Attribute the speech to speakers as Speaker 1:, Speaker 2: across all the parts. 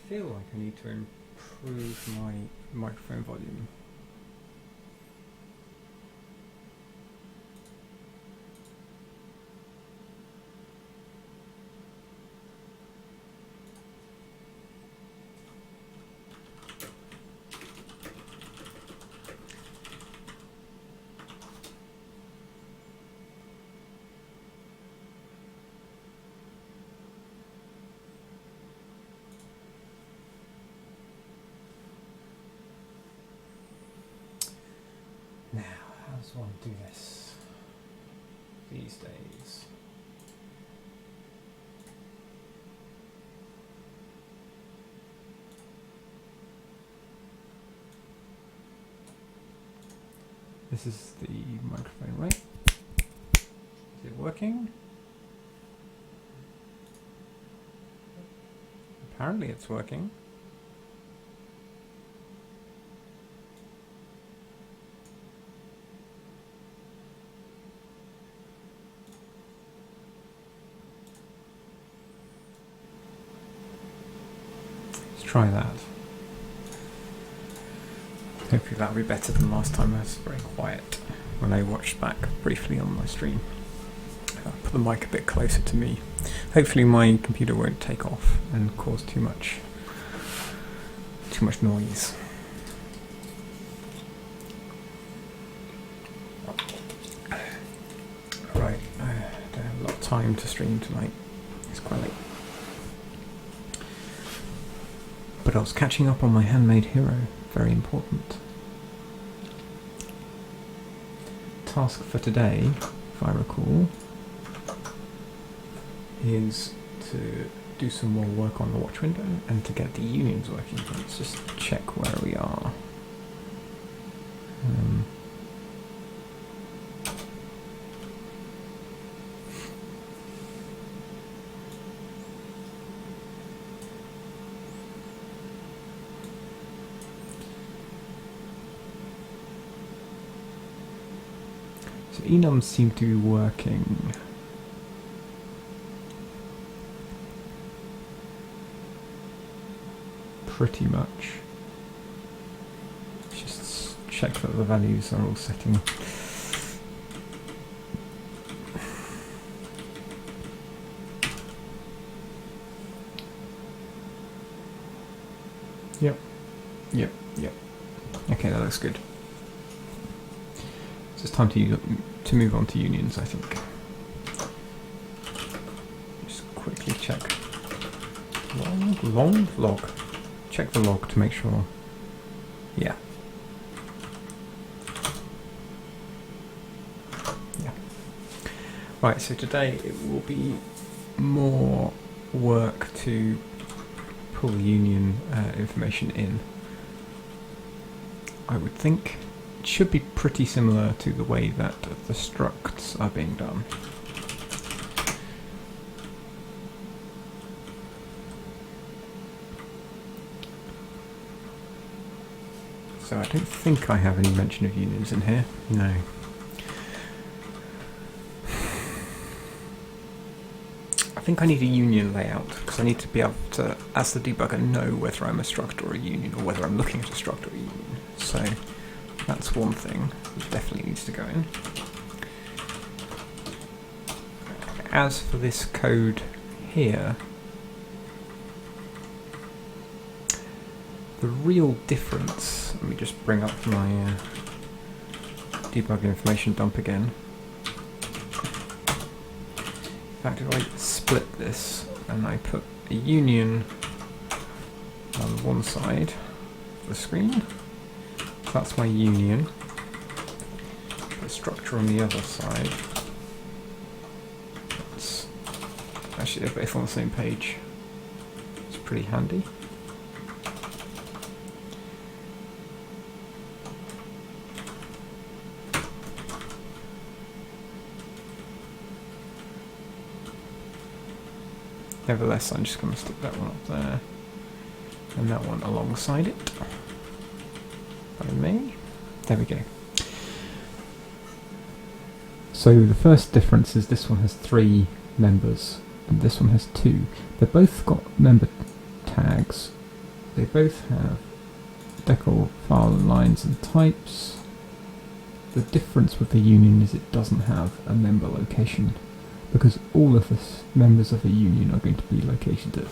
Speaker 1: feel like I need to improve my microphone volume. Now, how does one do this these days? This is the microphone, right? Is it working? Apparently it's working. Try that. Hopefully that'll be better than last time. I was very quiet when I watched back briefly on my stream. I'll put the mic a bit closer to me. Hopefully my computer won't take off and cause too much noise. Right, I don't have a lot of time to stream tonight. It's quite late. But I was catching up on my Handmade hero, very important. Task for today, if I recall, is to do some more work on the watch window and to get the unions working. Let's just check where we are. So enums seem to be working. Pretty much. Just check that the values are all setting. Yep. Okay, that looks good. It's time to move on to unions, I think. Just quickly check. Long log. Check the log to make sure. Yeah. Right, so today it will be more work to pull the union information in. I would think it should be pretty similar to the way that the structs are being done. So I don't think I have any mention of unions in here. No. I think I need a union layout because I need to be able to, as the debugger, know whether I'm a struct or a union, or whether I'm looking at a struct or a union. So that's one thing which definitely needs to go in. As for this code here, the real difference, let me just bring up my debug information dump again. In fact, if I split this and I put a union on one side of the screen, that's my union. Put a structure on the other side. That's actually, they're both on the same page. It's pretty handy. Nevertheless, I'm just going to stick that one up there and that one alongside it. By me. There we go. So the first difference is this one has 3 members and this one has 2. They've both got member tags, they both have decor file lines and types. The difference with the union is it doesn't have a member location, because all of the members of a union are going to be located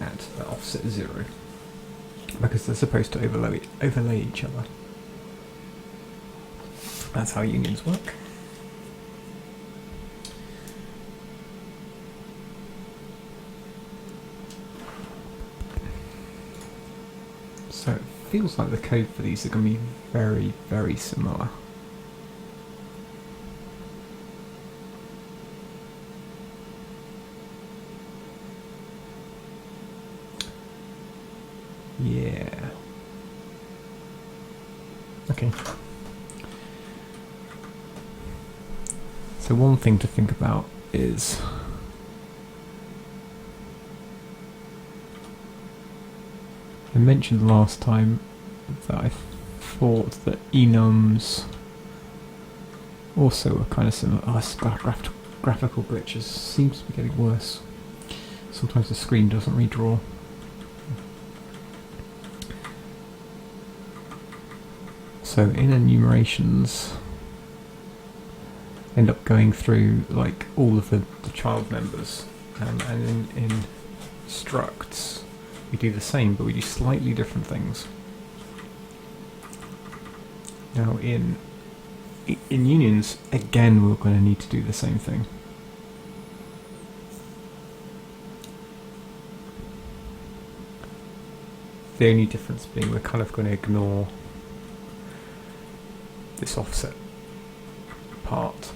Speaker 1: at offset 0, because they're supposed to overlay each other. That's how unions work. So it feels like the code for these are going to be very, very similar. Yeah. Okay. So one thing to think about is I mentioned last time that I thought that enums also are kind of similar. Graphical glitches seems to be getting worse. Sometimes the screen doesn't redraw. So in enumerations, end up going through like all of the child members, and in structs we do the same, but we do slightly different things. Now in unions, again, we're going to need to do the same thing. The only difference being we're kind of going to ignore this offset part.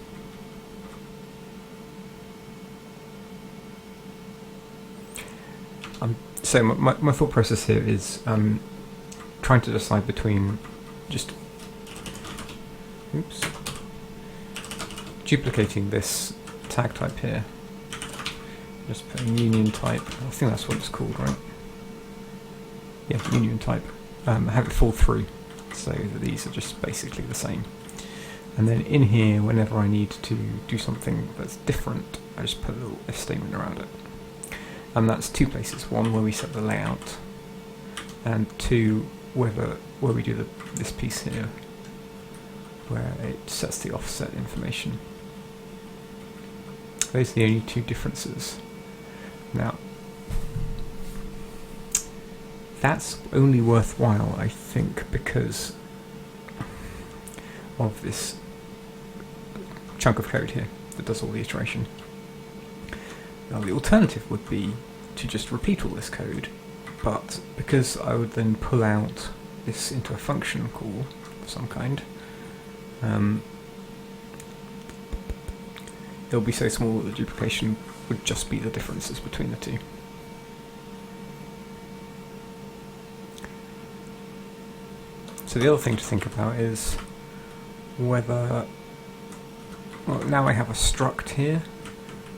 Speaker 1: So my thought process here is trying to decide between just duplicating this tag type here, just putting union type, I think that's what it's called, right? Yeah, union type, have it fall through so that these are just basically the same. And then in here, whenever I need to do something that's different, I just put a little if statement around it. And that's two places: one where we set the layout, and two where we do this piece here, where it sets the offset information. Those are the only two differences. Now, that's only worthwhile, I think, because of this chunk of code here that does all the iteration. Now the alternative would be to just repeat all this code, but because I would then pull out this into a function call of some kind, it'll be so small that the duplication would just be the differences between the two. So the other thing to think about is whether, well, now I have a struct here.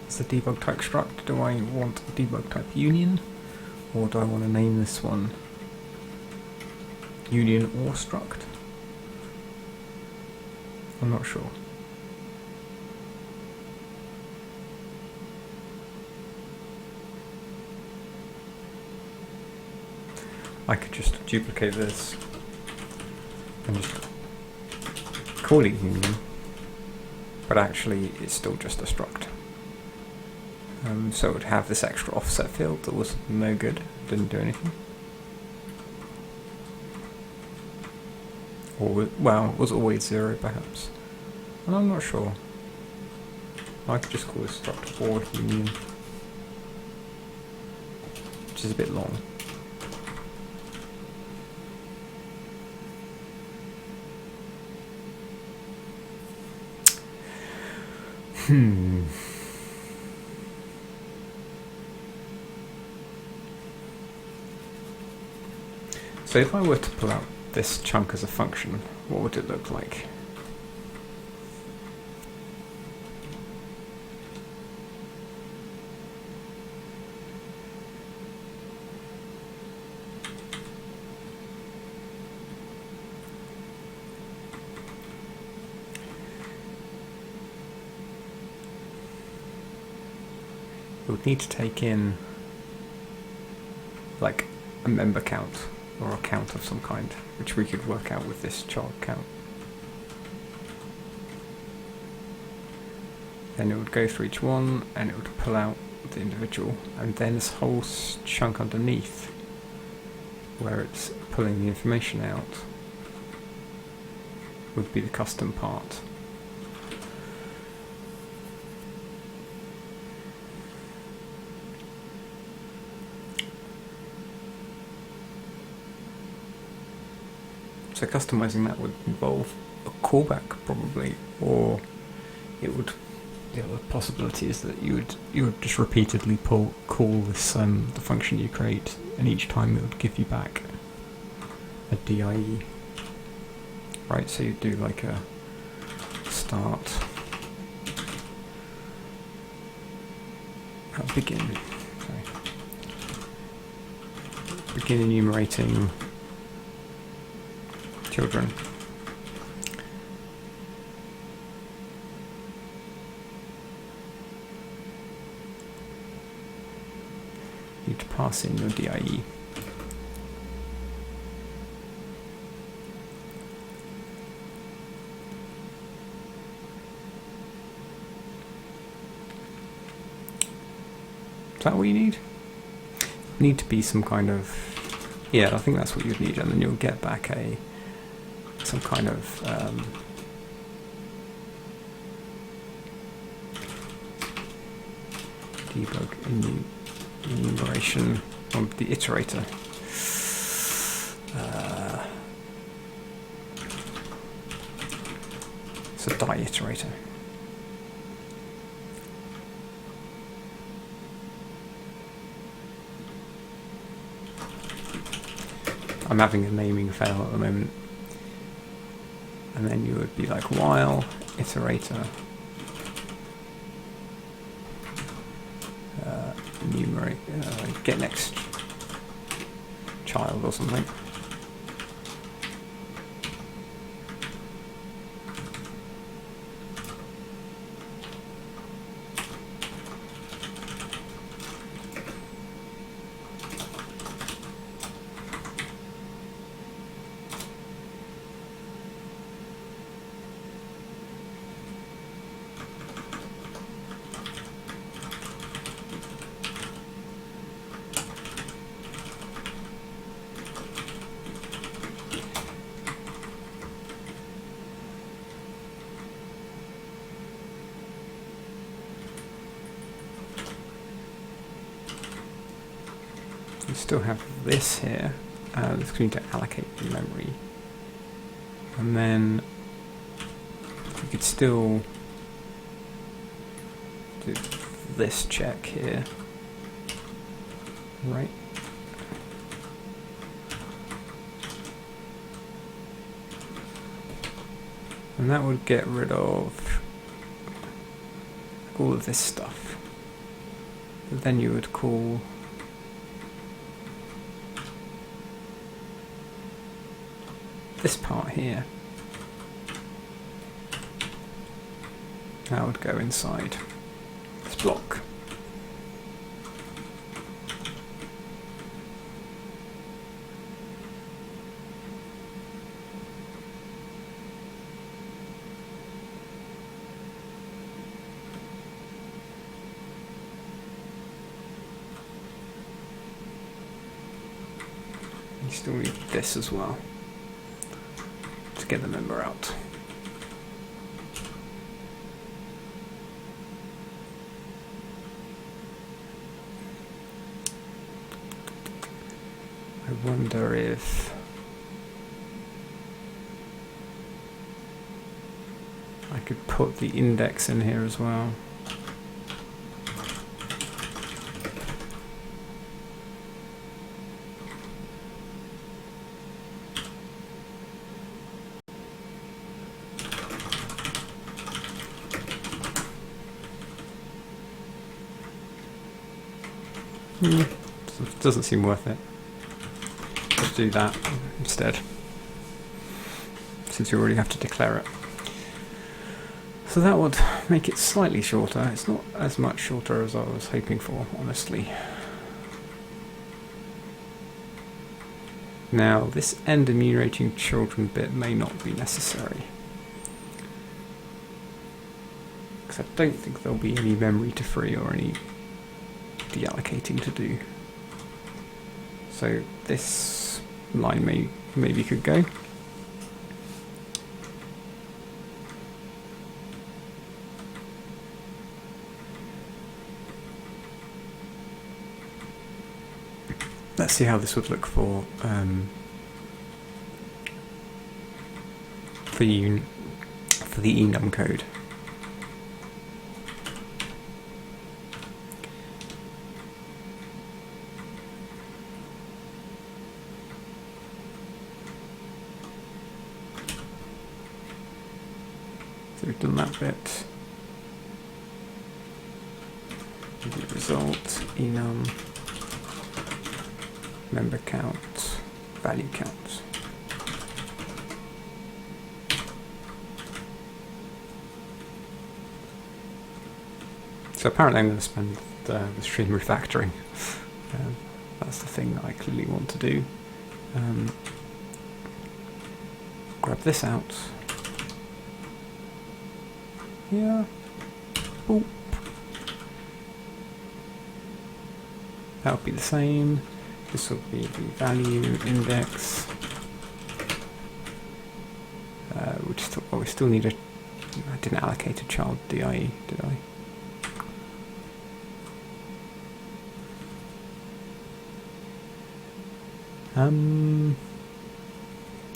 Speaker 1: It's a debug type struct. Do I want a debug type union, or do I want to name this one union or struct? I'm not sure. I could just duplicate this and just call it union, but actually it's still just a struct. So it would have this extra offset field that was no good, didn't do anything. Or, well, it was always 0 perhaps. And I'm not sure. I could just call this struct or union, which is a bit long. So if I were to pull out this chunk as a function, what would it look like? It would need to take in like a member count or a count of some kind, which we could work out with this child count. Then it would go through each one and it would pull out the individual, and then this whole chunk underneath where it's pulling the information out would be the custom part. So customizing that would involve a callback probably, or it would. The other possibility is that you would just repeatedly call this the function you create, and each time it would give you back a DIE. Right, so you do like a start, begin enumerating children. You to pass in your DIE. Is that what you need? Need to be some kind of, yeah, I think that's what you'd need, and then you'll get back some kind of debug enumeration on the iterator. It's a die iterator. I'm having a naming fail at the moment. And then you would be like while iterator enumerate get next child or something. You still have this here. It's going to allocate the memory, and then you could still do this check here, right? And that would get rid of all of this stuff. But then you would call this part here. That would go inside this block. You still need this as well to get the member out. I wonder if I could put the index in here as well. Doesn't seem worth it. Let's do that instead, since you already have to declare it. So that would make it slightly shorter. It's not as much shorter as I was hoping for, honestly. Now, this end enumerating children bit may not be necessary, because I don't think there'll be any memory to free or any deallocating to do. So this line maybe could go. Let's see how this would look for the enum code. So we've done that bit. The result enum. Member count, value count. So apparently I'm going to spend the stream refactoring. That's the thing that I clearly want to do. Grab this out. Yeah. Boop. That'll be the same. This will be the value index. We still need a. I didn't allocate a child DIE, did I?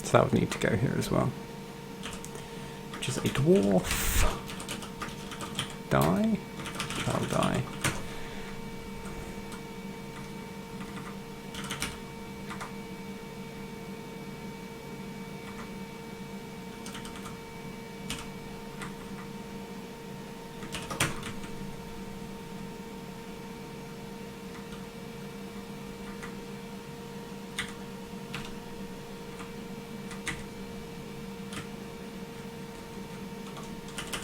Speaker 1: So that would need to go here as well, which is a dwarf die, child die.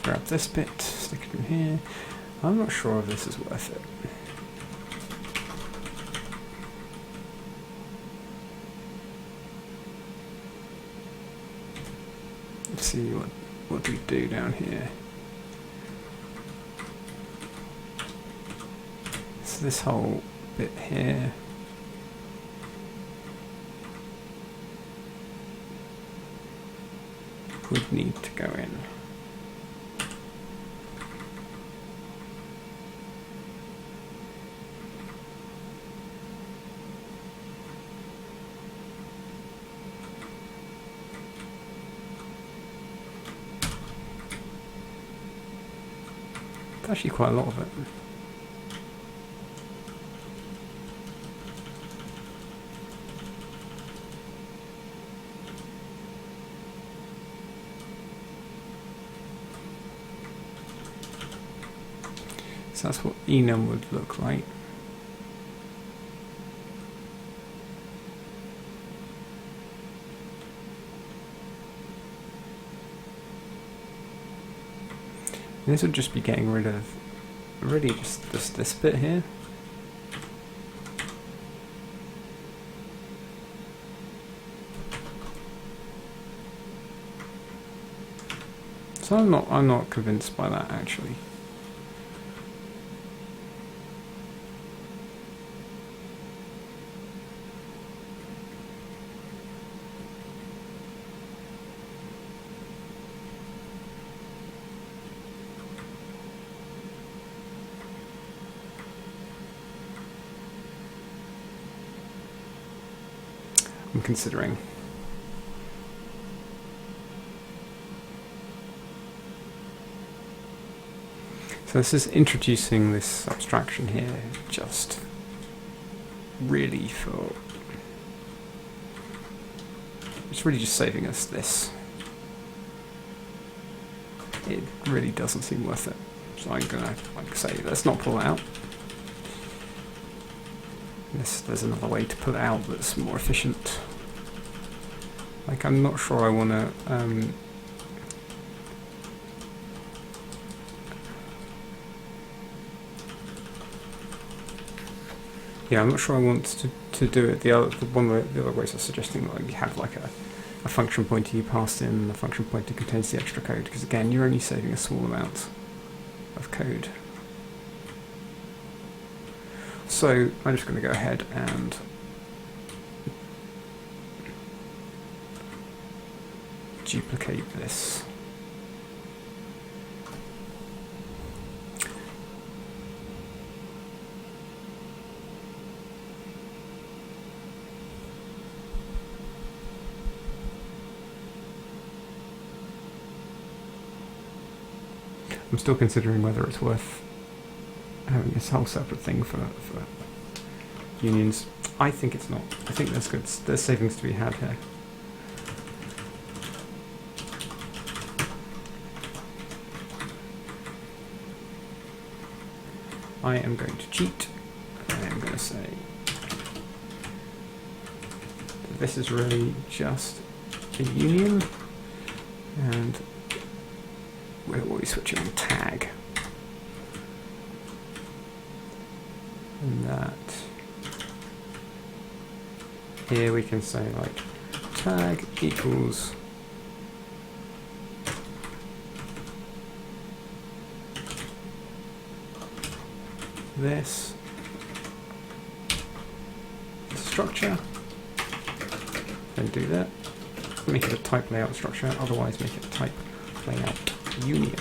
Speaker 1: Grab this bit, stick it in here. I'm not sure if this is worth it. Let's see what do we do down here. So this whole bit here. Would need to go in. Actually quite a lot of it. So that's what enum would look like. And this would just be getting rid of really just this bit here. So I'm not convinced by that actually. I'm considering. So this is introducing this abstraction here, just really for, it's really just saving us this. It really doesn't seem worth it. So I'm gonna, like say, let's not pull it out. There's another way to pull it out that's more efficient. Like, I'm not sure I want to Yeah, I'm not sure I want to do it the other ways I'm suggesting, like you have like a function pointer you pass in, and the function pointer contains the extra code, because again, you're only saving a small amount of code. So I'm just going to go ahead and duplicate this. I'm still considering whether it's worth having this whole separate thing for unions. I think it's not. I think there's savings to be had here. I am going to cheat. I am going to say that this is really just a union, and we're always switching on tag. And that here we can say like tag equals this structure, then do that. Make it a type layout structure, otherwise make it a type layout union.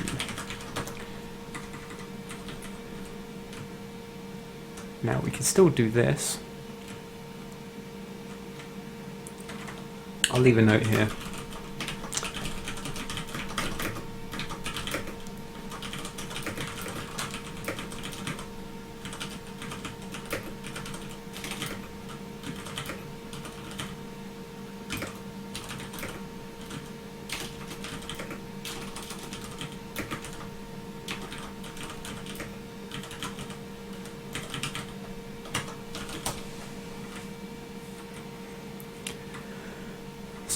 Speaker 1: Now we can still do this. I'll leave a note here.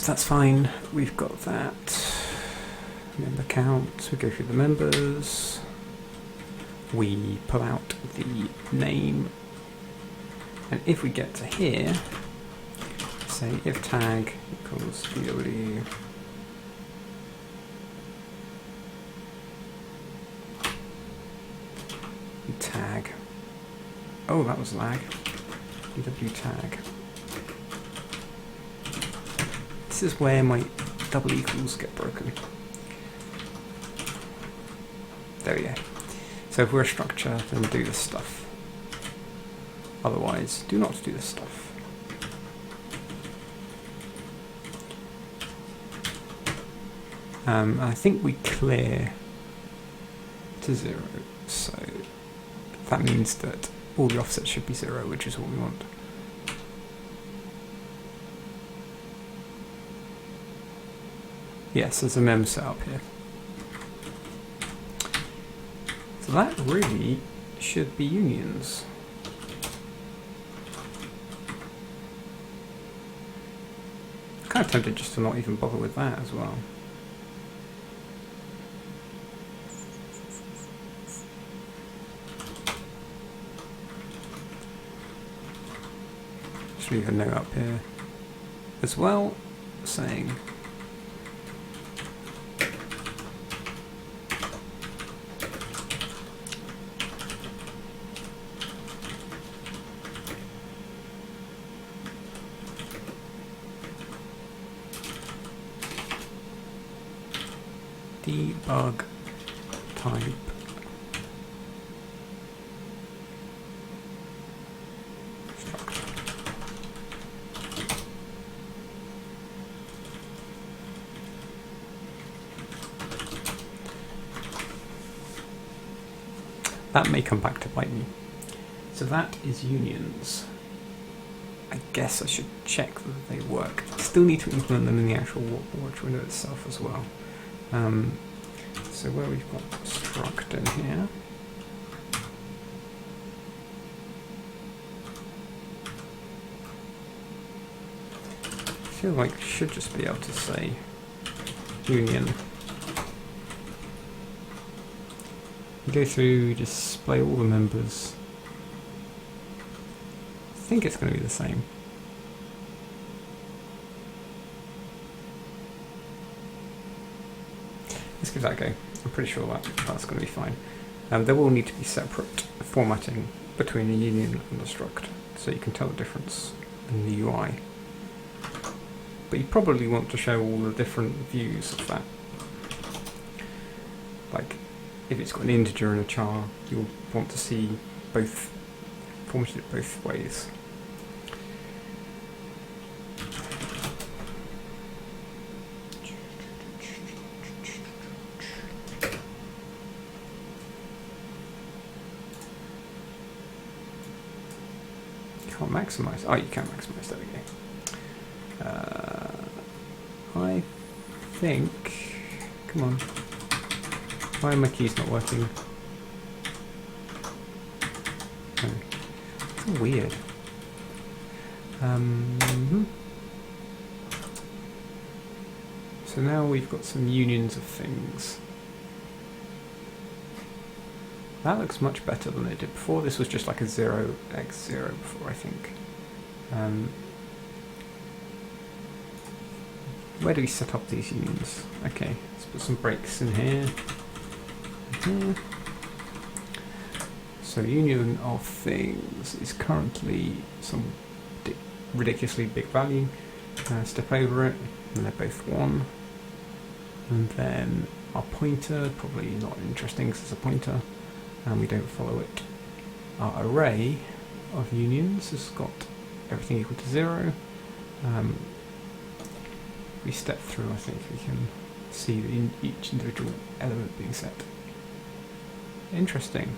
Speaker 1: That's fine, we've got that. Member count, we go through the members, we pull out the name, and if we get to here, say if tag equals DW tag, oh that was lag, DW tag. This is where my double equals get broken. There we go. So if we're a structure, then do this stuff. Otherwise, do not do this stuff. I think we clear to 0, so that means that all the offsets should be 0, which is what we want. Yes, there's a mem set up here. So that really should be unions. I'm kind of tempted just to not even bother with that as well. Just leave a note up here as well, saying debug type structure. That may come back to bite me. So that is unions. I guess I should check that they work. Still need to implement them in the actual watch window itself as well. So where we've got struct in here, I feel like I should just be able to say union. You go through, display all the members, think it's going to be the same. Let's give that a go. I'm pretty sure that's going to be fine. There will need to be separate formatting between a union and a struct, so you can tell the difference in the UI. But you probably want to show all the different views of that. Like, if it's got an integer and a char, you'll want to see both formatted both ways. Can't maximise. Oh, you can maximise. There we go. I think. Come on. Why are my keys not working? Oh, it's weird. So now we've got some unions of things. That looks much better than it did before. This was just like a 0x0 before, I think. Where do we set up these unions? Okay, let's put some breaks in here. So union of things is currently some ridiculously big value. Step over it, and they're both 1. And then our pointer, probably not interesting because it's a pointer, and we don't follow it. Our array of unions has got everything equal to 0. If we step through, I think we can see each individual element being set. Interesting.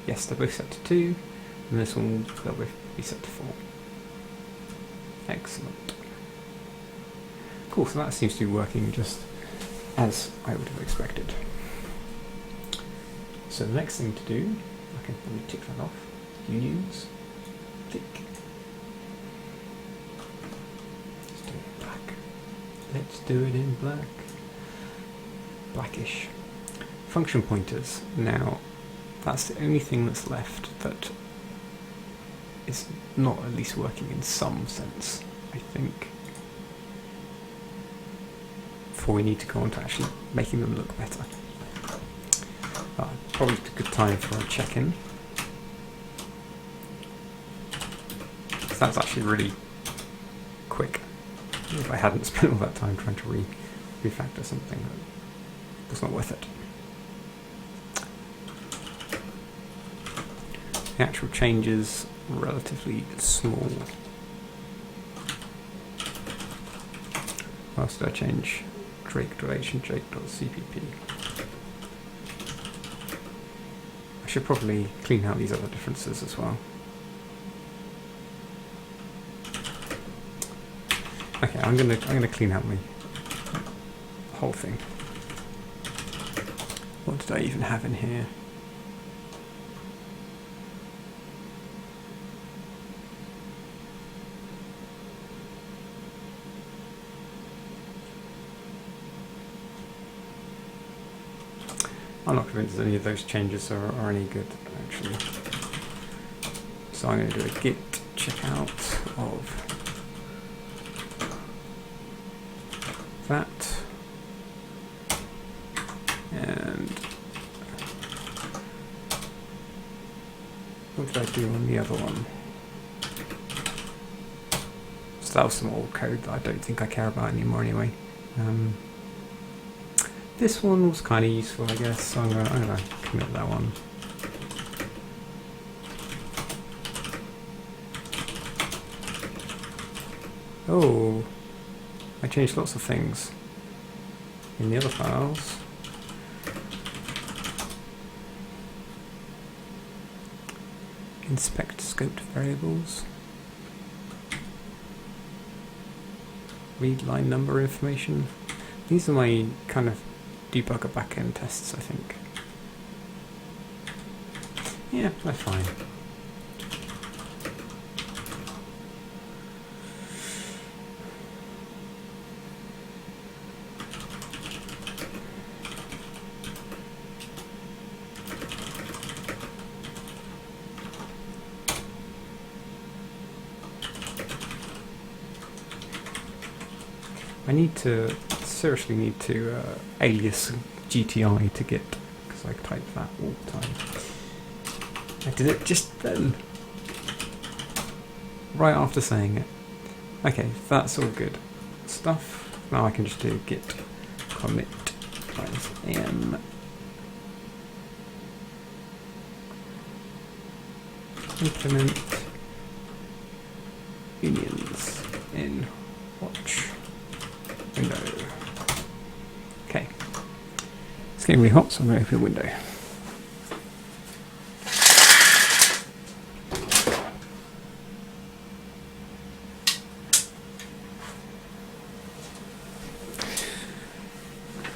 Speaker 1: Yes, they're both set to 2, and this one they'll both be set to 4. Excellent. Cool, so that seems to be working just as I would have expected. So the next thing to do, I can probably tick that off. Unions. Tick. Let's do it in black. Let's do it in black. Blackish. Function pointers. Now, that's the only thing that's left that is not at least working in some sense, I think. Before we need to go on to actually making them look better. Probably a good time for a check-in. So that's actually really quick. If I hadn't spent all that time trying to refactor something, that was not worth it. The actual change is relatively small. What else did I change? Drake.h and Drake.cpp. I should probably clean out these other differences as well. Okay, I'm gonna clean out my whole thing. What did I even have in here? I'm not convinced any of those changes are any good, actually. So I'm going to do a git checkout of that. And what did I do on the other one? So that was some old code that I don't think I care about anymore anyway. This one was kind of useful, I guess, so I'm gonna commit that one. Oh, I changed lots of things in the other files. Inspect scoped variables. Read line number information. These are my kind of debugger backend tests, I think. Yeah, they're fine. seriously need to alias GTI to Git, because I type that all the time. I did it just then, right after saying it. Okay, that's all good stuff. Now I can just do git commit -m implement unions in watch window. Okay, it's getting really hot, so I'm going to open a window.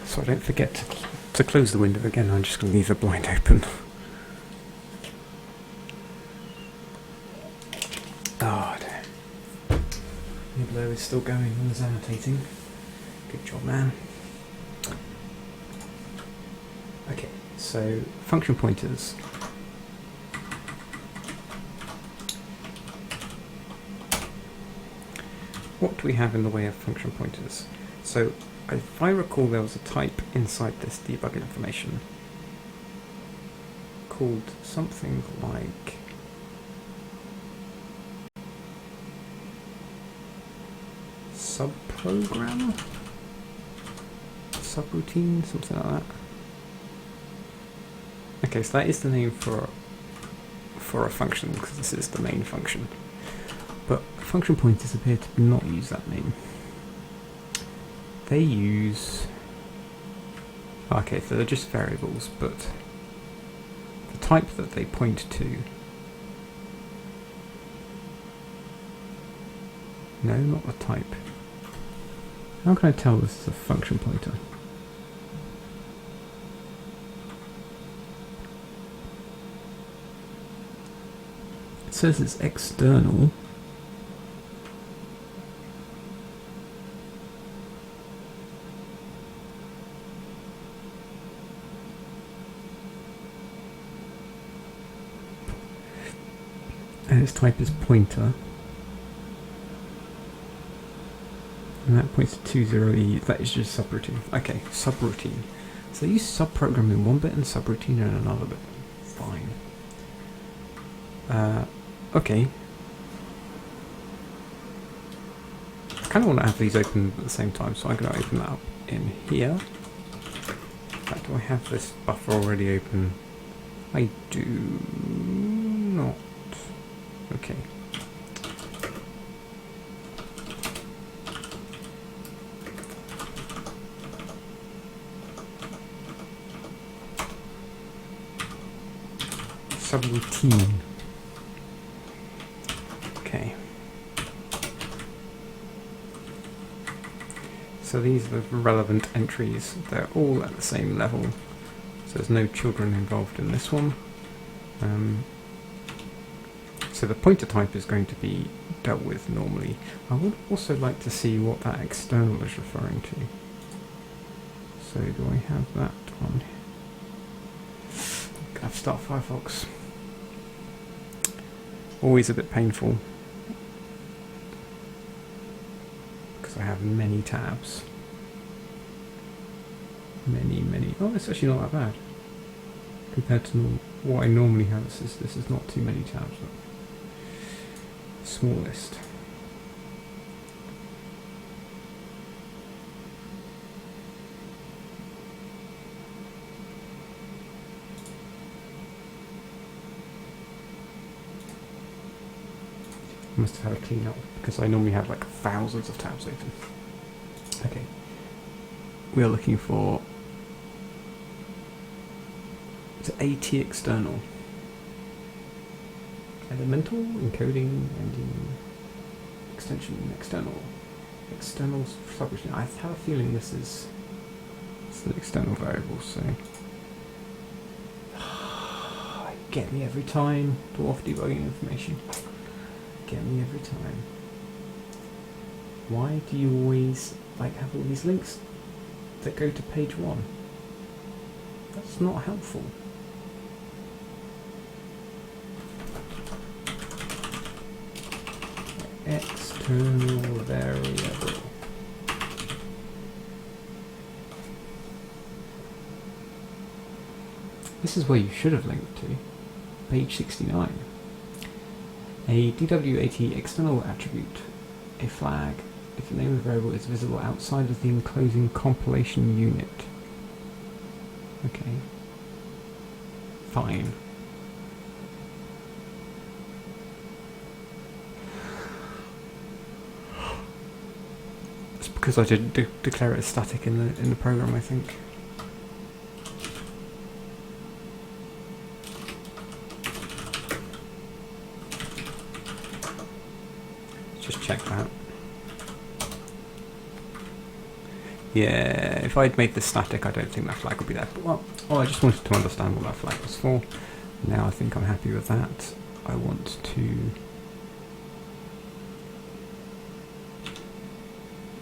Speaker 1: So I don't forget to close the window again. I'm just going to leave the blind open. Oh, dear. Niblo is still going and is annotating. Good job, man. Okay, so function pointers. What do we have in the way of function pointers? So, if I recall, there was a type inside this debug information called something like subprogram, subroutine, something like that. Okay, so that is the name for a function, because this is the main function. But function pointers appear to not use that name. They use... Okay, so they're just variables, but the type that they point to... No, not the type. How can I tell this is a function pointer? It says it's external. And its type is pointer. And that points to 20e. That is just subroutine. Okay, subroutine. So they use subprogram in one bit and subroutine in another bit. Fine. Okay. I kind of want to have these open at the same time, so I'm going to open that up in here. In fact, do I have this buffer already open? I do not. Okay. Subroutine. Okay. So these are the relevant entries. They're all at the same level. So there's no children involved in this one. So the pointer type is going to be dealt with normally. I would also like to see what that external is referring to. So do I have that on here? I have to start Firefox. Always a bit painful because I have many tabs. Many. Oh, it's actually not that bad compared to what I normally have. This is not too many tabs. But smallest. I must have had a clean up because I normally have like thousands of tabs open. Okay. We are looking for AT external. Elemental, encoding, ending, extension, external. External subroutine. I have a feeling it's an external variable, so get me every time. DWARF debugging information. Get me every time. Why do you always have all these links that go to page 1? That's not helpful. External variable. this is where you should have linked to. Page 69. A DWAT external attribute, a flag, if the name of the variable is visible outside of the enclosing compilation unit. Okay. Fine. It's because I did declare it as static in the program, I think. Just check that. Yeah, if I'd made this static, I don't think that flag would be there. But, well, I just wanted to understand what that flag was for. Now I think I'm happy with that. I want to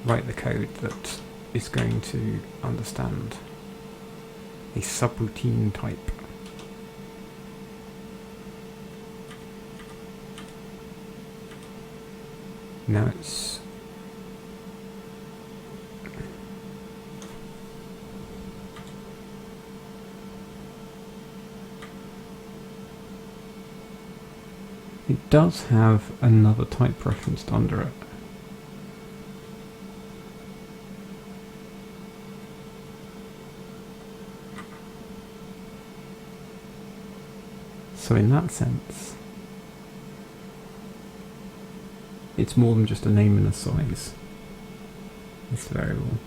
Speaker 1: write the code that is going to understand a subroutine type. Now it does have another type referenced under it. So in that sense, it's more than just a name and a size, this variable.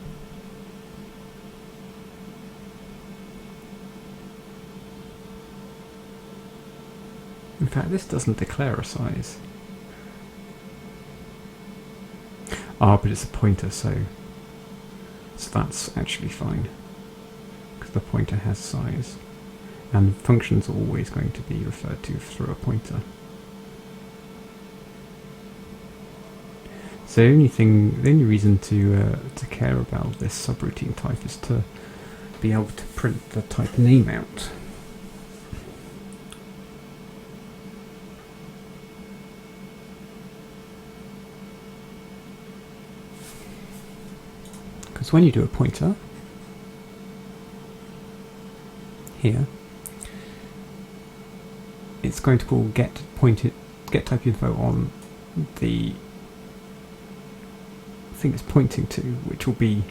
Speaker 1: In fact, this doesn't declare a size. Ah, but it's a pointer, so that's actually fine, because the pointer has size, and functions are always going to be referred to through a pointer. So the only reason to care about this subroutine type is to be able to print the type name out. Because when you do a pointer here, it's going to call get type info on the thing it's pointing to, which will be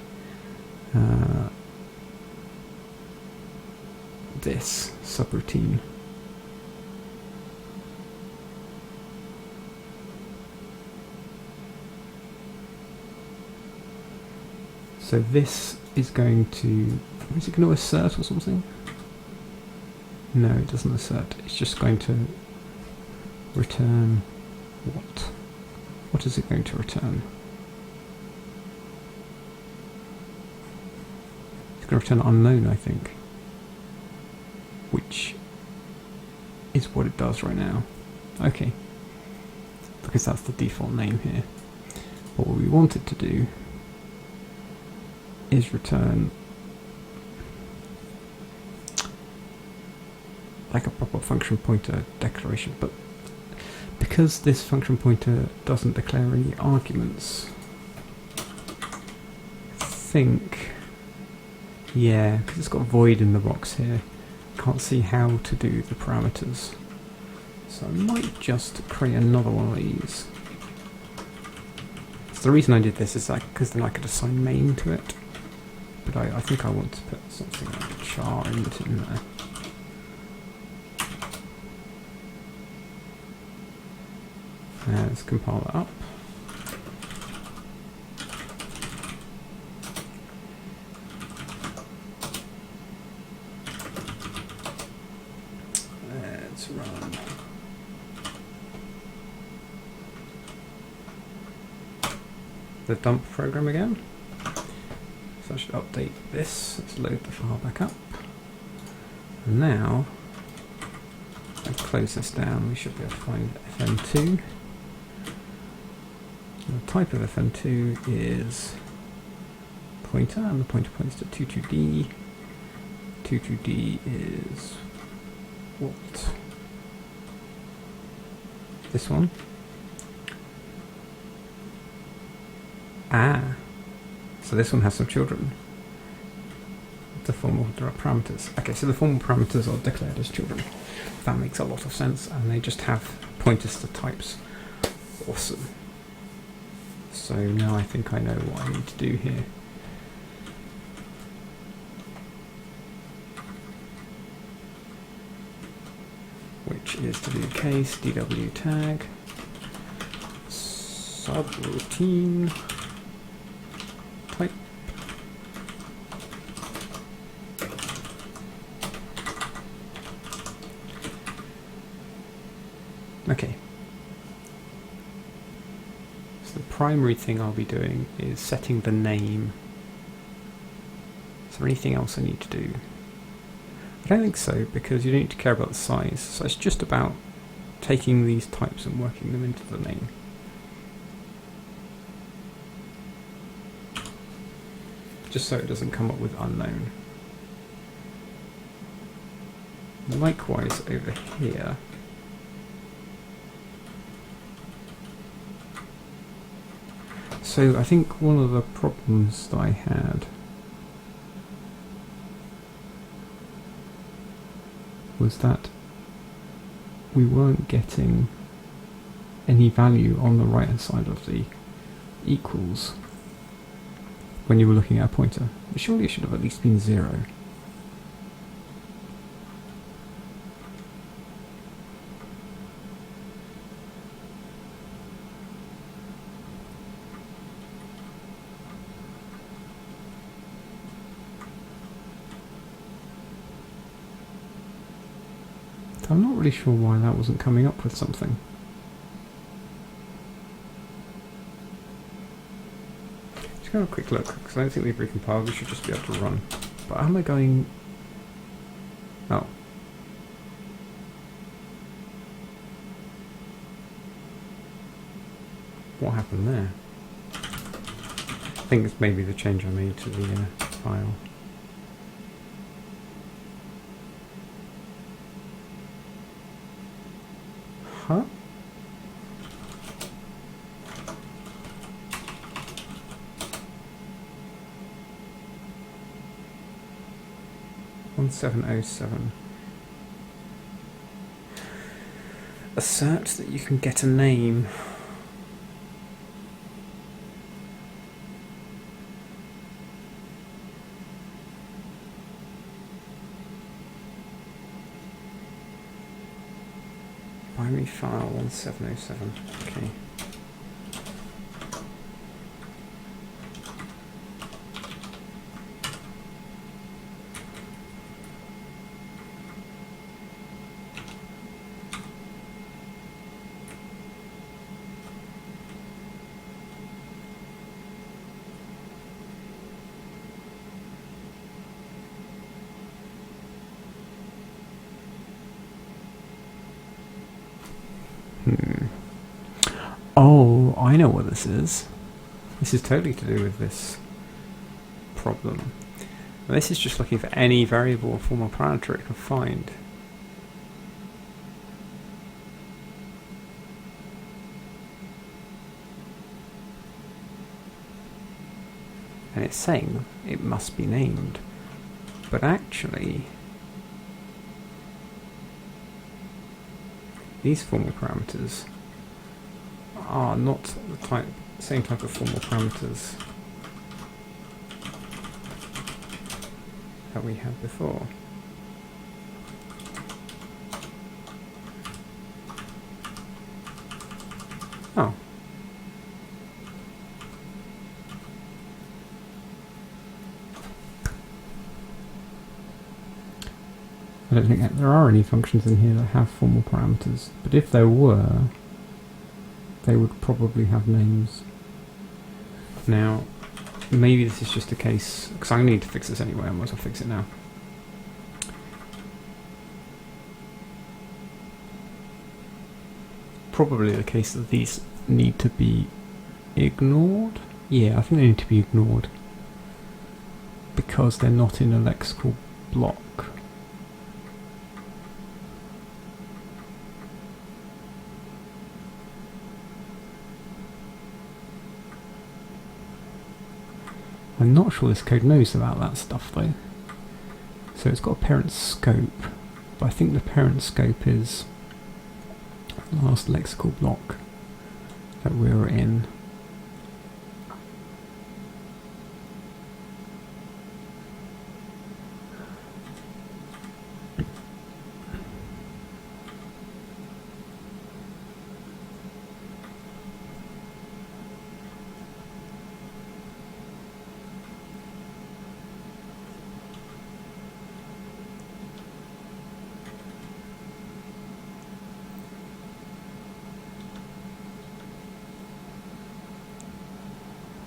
Speaker 1: this subroutine. So this is going to, is it going to assert or something? No, it doesn't assert. It's just going to return what? What is it going to return? It's going to return unknown, I think, which is what it does right now. Okay, because that's the default name here. But what we want it to do is return like a proper function pointer declaration, but because this function pointer doesn't declare any arguments, I think, yeah, because it's got a void in the box here, can't see how to do the parameters, so I might just create another one of these. So the reason I did this is because then I could assign main to it, but I think I want to put something like char int in there. Let's compile that up. Let's run. The dump program again. So I should update this. Let's load the file back up. And now, if I close this down, we should be able to find fn2. The type of fn2 is pointer, and the pointer points to 22D. 22D is what? This one? Ah, so this one has some children. the formal parameters. Okay, so the formal parameters are declared as children. That makes a lot of sense, and they just have pointers to types. Awesome. So now I think I know what I need to do here. Which is to do case DW tag subroutine type. Okay. So the primary thing I'll be doing is setting the name. Is there anything else I need to do? I don't think so, because you don't need to care about the size. So it's just about taking these types and working them into the name. Just so it doesn't come up with unknown. Likewise over here. So I think one of the problems that I had was that we weren't getting any value on the right hand side of the equals when you were looking at a pointer. Surely it should have at least been 0. I'm not really sure why that wasn't coming up with something. Just have a quick look, because I don't think they've recompiled. We should just be able to run. But how am I going? Oh. What happened there? I think it's maybe the change I made to the file. Huh? (1707) Assert that you can get a name. Binary file 1707. Okay. Oh, I know what this is. This is totally to do with this problem. This is just looking for any variable or formal parameter it can find. And it's saying it must be named. But actually, these formal parameters are not the same type of formal parameters that we had before. Oh. I don't think that there are any functions in here that have formal parameters, but if there were, they would probably have names. Now, maybe this is just a case, because I need to fix this anyway, I might as well fix it now. Probably the case that these need to be ignored. Yeah, I think they need to be ignored because they're not in a lexical block. I'm not sure this code knows about that stuff though. So it's got a parent scope, but I think the parent scope is the last lexical block that we were in.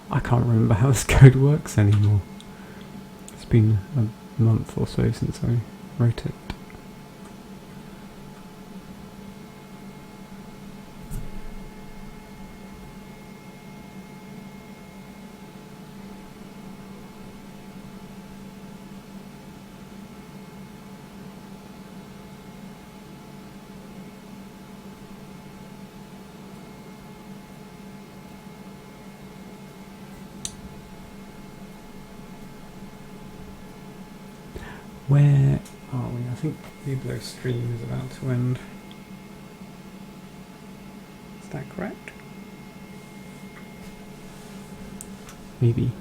Speaker 1: I can't remember how this code works anymore. It's been a month or so since I wrote it. Where are we? I think the Debug stream is about to end. Is that correct? Maybe.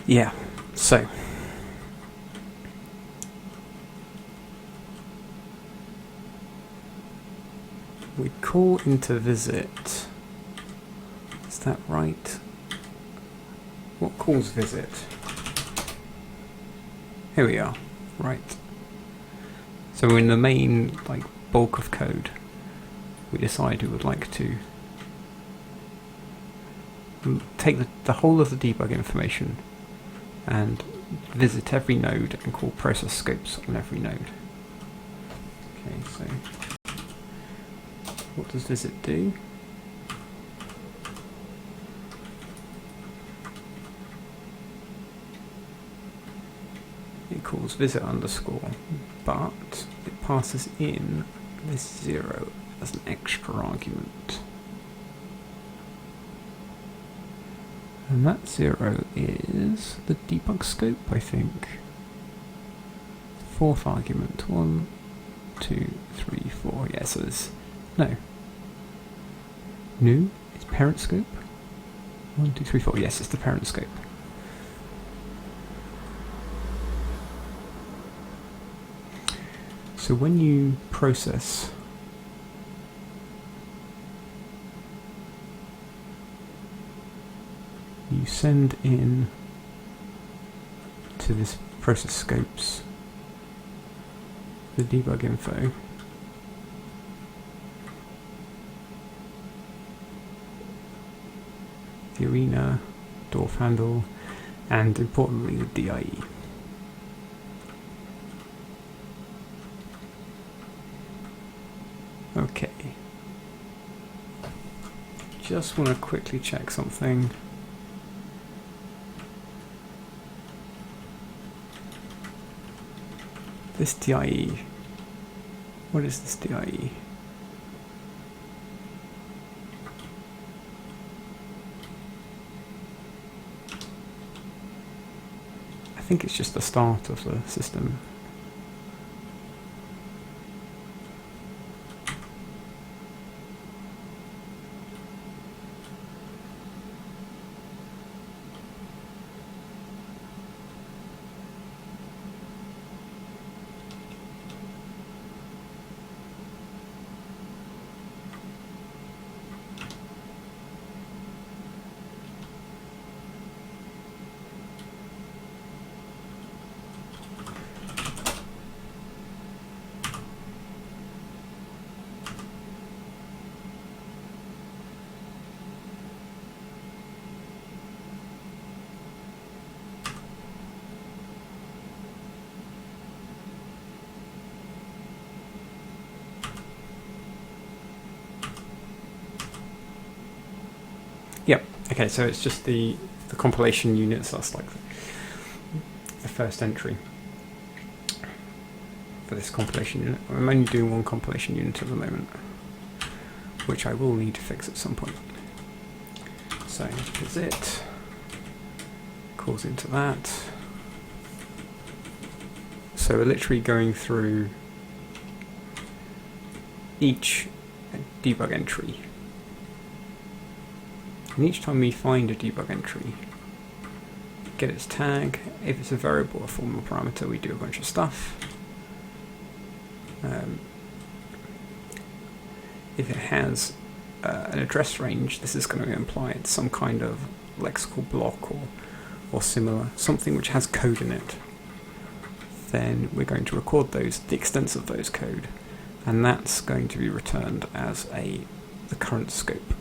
Speaker 1: Yeah, so we call into visit. Is that right? What calls visit? Here we are. Right. So we're in the main bulk of code. We decide we would like to take the whole of the debug information and visit every node and call process scopes on every node. Okay, so what does visit do? It calls visit underscore, but it passes in this 0 as an extra argument. And that 0 is the debug scope, I think. Fourth argument. 1, 2, 3, 4. Yeah, so there's no. New is parent scope. 1, 2, 3, 4. Yes, it's the parent scope. So when you process you send in to this process scopes the debug info. The arena, DWARF handle, and importantly the DIE. Okay. Just want to quickly check something. This DIE. What is this DIE? I think it's just the start of the system. Yep. Okay, so it's just the compilation units. That's like the first entry for this compilation unit. I'm only doing one compilation unit at the moment, which I will need to fix at some point. So visit calls into that. So we're literally going through each debug entry. And each time we find a debug entry, get its tag. If it's a variable or formal parameter, we do a bunch of stuff. If it has an address range, this is going to imply it's some kind of lexical block or similar, something which has code in it. Then we're going to record the extents of those code, and that's going to be returned as the current scope.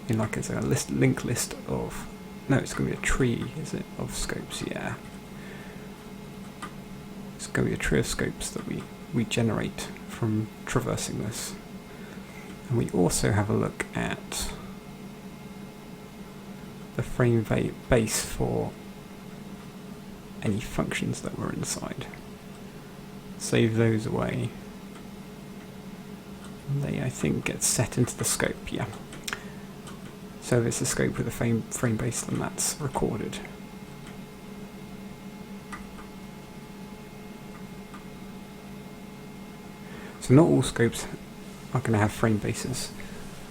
Speaker 1: In like as a linked list of, no, it's going to be a tree, is it, of scopes? Yeah. It's going to be a tree of scopes that we generate from traversing this. And we also have a look at the frame base for any functions that were inside. Save those away. They, I think, get set into the scope, yeah. So if it's a scope with a frame base, then that's recorded. So not all scopes are going to have frame bases.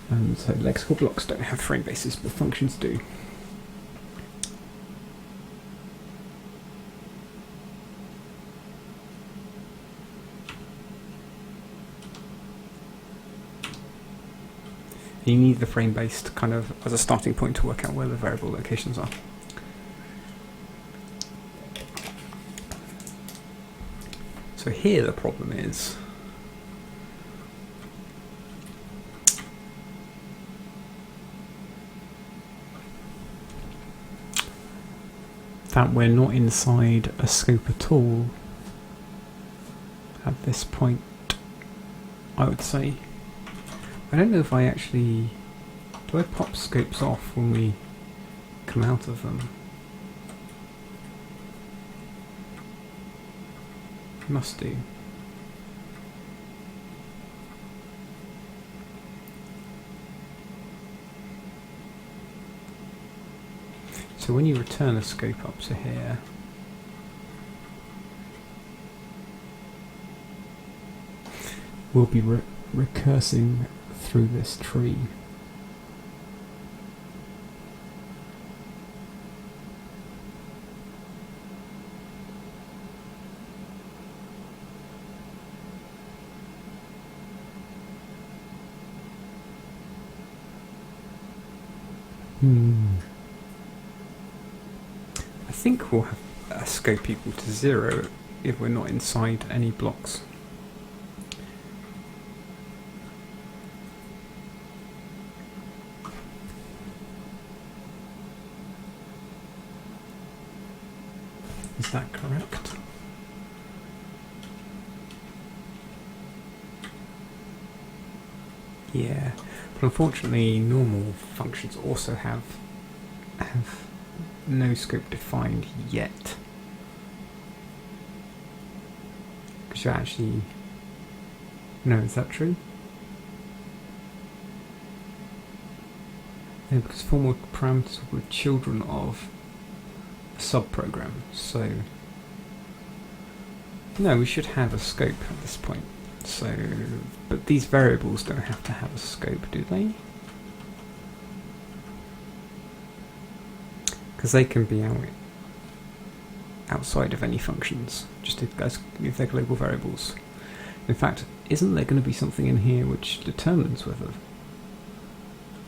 Speaker 1: So lexical blocks don't have frame bases, but functions do. You need the frame based kind of as a starting point to work out where the variable locations are. So here the problem is that we're not inside a scope at all at this point, I would say. I don't know if I actually... do I pop scopes off when we come out of them? Must do. So when you return a scope up to here, we'll be recursing through this tree. I think we'll have a scope equal to 0 if we're not inside any blocks. Is that correct? Yeah, but unfortunately normal functions also have no scope defined yet. Because you're actually... No, is that true? No, because formal parameters were children of a subprogram, so... No, we should have a scope at this point. So, but these variables don't have to have a scope, do they? Because they can be outside of any functions, just if they're global variables. In fact, isn't there going to be something in here which determines whether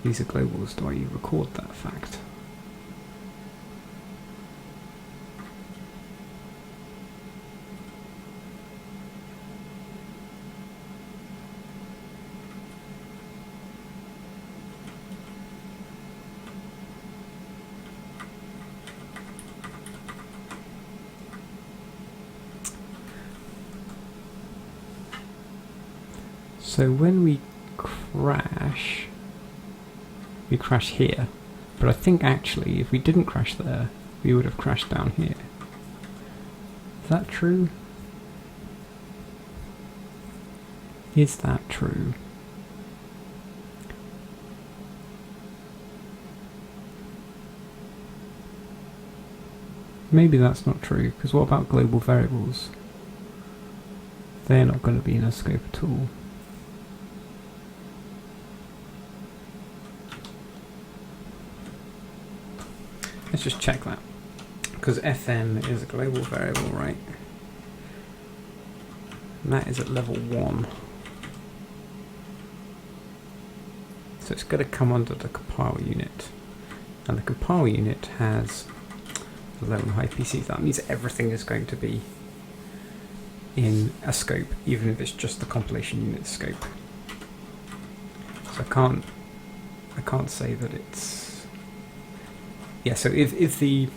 Speaker 1: these are globals? Do I record that fact? So when we crash, we crash here. But I think actually, if we didn't crash there, we would have crashed down here. Is that true? Is that true? Maybe that's not true, because what about global variables? They're not going to be in a scope at all. Let's just check that, because fm is a global variable, right? And that is at level 1. So it's going to come under the compile unit. And the compile unit has low high PC. That means everything is going to be in a scope, even if it's just the compilation unit scope. So I can't say that it's... Yeah, so if the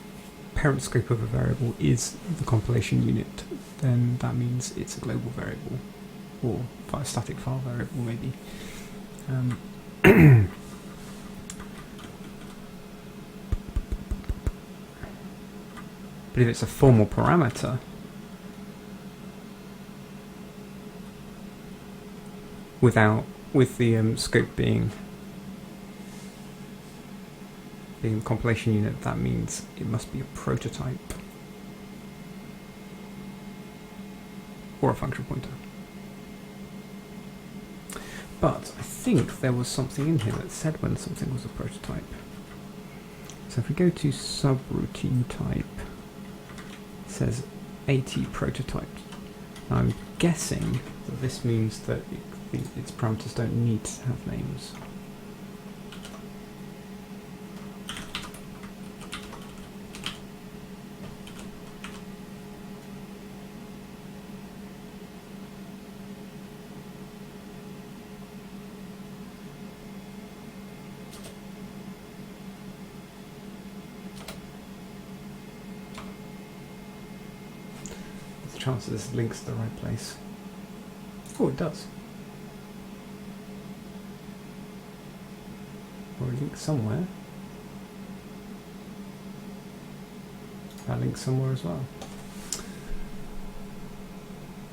Speaker 1: parent scope of a variable is the compilation unit, then that means it's a global variable, or a static file variable maybe. But if it's a formal parameter, with the scope being the compilation unit, that means it must be a prototype or a function pointer. But I think there was something in here that said when something was a prototype. So if we go to subroutine type, it says AT prototype. Now I'm guessing that this means that its parameters don't need to have names. Chances this links to the right place. Oh, it does. Or a link somewhere. That links somewhere as well.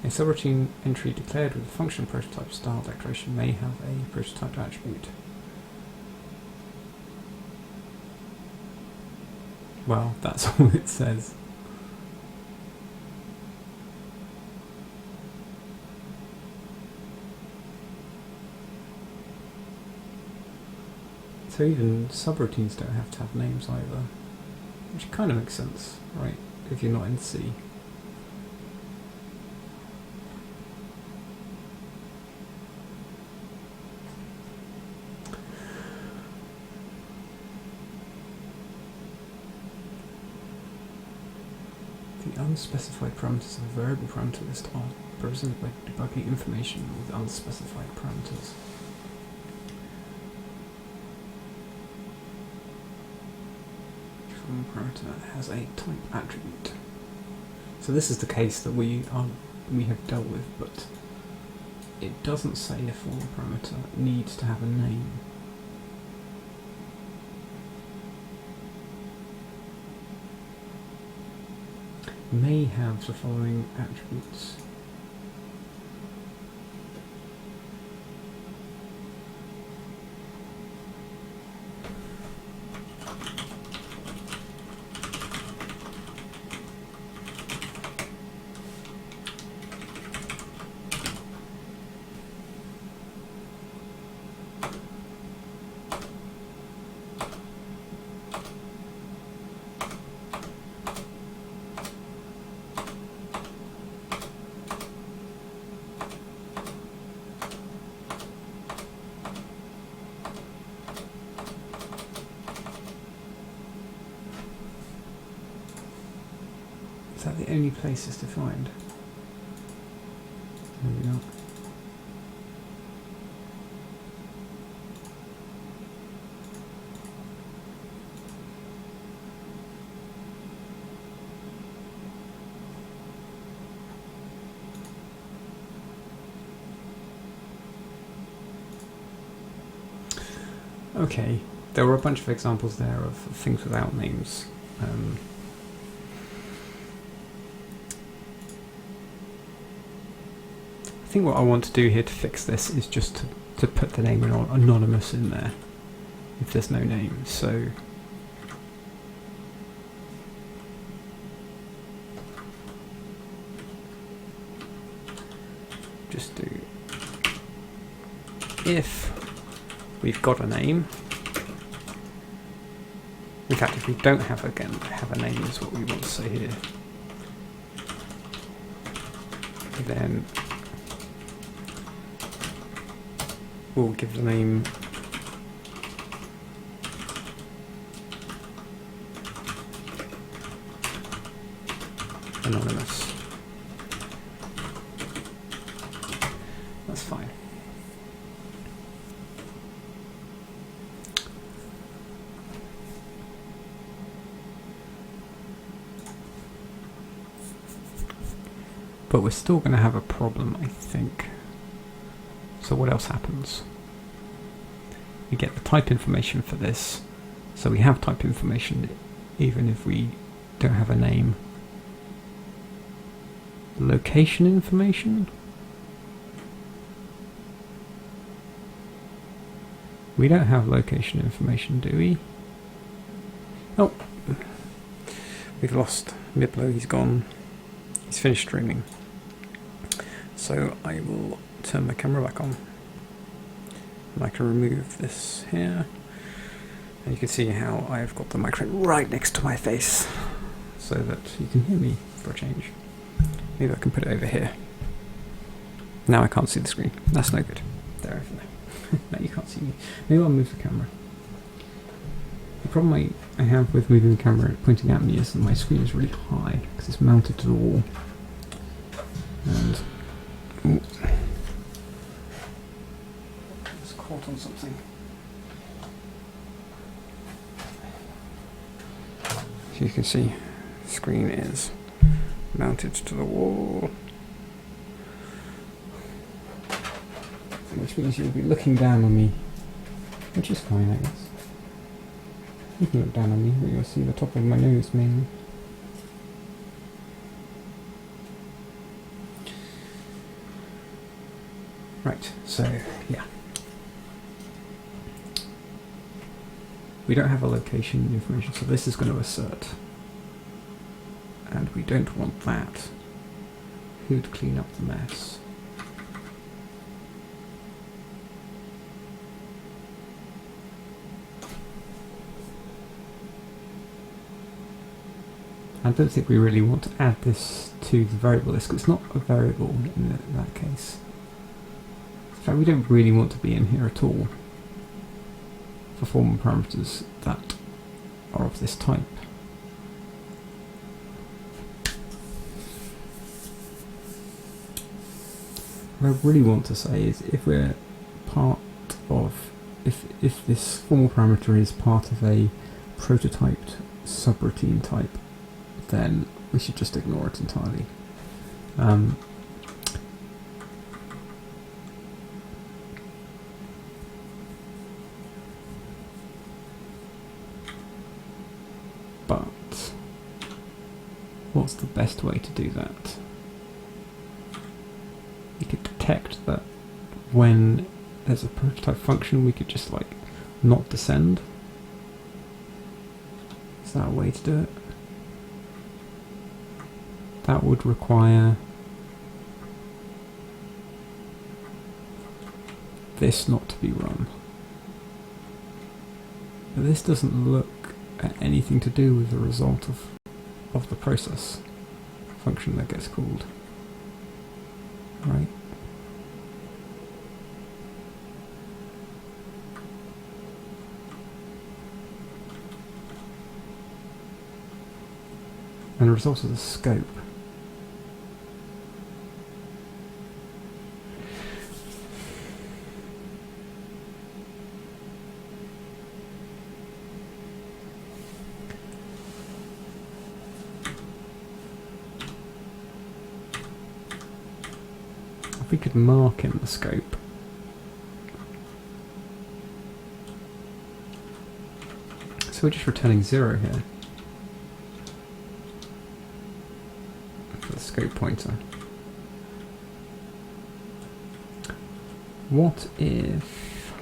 Speaker 1: A subroutine entry declared with a function prototype style declaration may have a prototype attribute. Well, that's all it says. So even subroutines don't have to have names either, which kind of makes sense, right, if you're not in C. The unspecified parameters of a variable parameter list are represented by debugging information with unspecified parameters. Parameter has a type attribute. So this is the case that we have dealt with, but it doesn't say a formal parameter needs to have a name. May have the following attributes. Is that the only place it's defined? Maybe not. Okay, there were a bunch of examples there of things without names. I think what I want to do here to fix this is just to put the name anonymous in there if there's no name. So just do if we've got a name. In fact, if we don't have a name is what we want to say here. Then we'll give the name anonymous. That's fine. But we're still going to have a problem, I think. So what else happens? We get the type information for this. So we have type information even if we don't have a name. Location information? We don't have location information, do we? Oh, we've lost Miblo, he's gone. He's finished streaming. So I will turn my camera back on. And I can remove this here. And you can see how I've got the microphone right next to my face so that you can hear me for a change. Maybe I can put it over here. Now I can't see the screen. That's no good. There, over there. Now you can't see me. Maybe I'll move the camera. The problem I have with moving the camera pointing at me is that my screen is really high because it's mounted to the wall. And ooh, it's caught on something. So you can see the screen is mounted to the wall, which means you'll be looking down on me, which is fine, I guess. You can look down on me, but you'll see the top of my nose mainly. Right, so yeah. We don't have a location information, so this is going to assert. And we don't want that. Who'd clean up the mess? I don't think we really want to add this to the variable list, because it's not a variable in that case. In fact, we don't really want to be in here at all for formal parameters that are of this type. What I really want to say is if we're part of, if this formal parameter is part of a prototyped subroutine type, then we should just ignore it entirely. But what's the best way to do that? We could detect that when there's a prototype function, we could just like not descend. Is that a way to do it? That would require this not to be run. But this doesn't look at anything to do with the result of the process function that gets called. Right? And the result of the scope. If we could mark in the scope, So we're just returning 0 here for the scope pointer. What if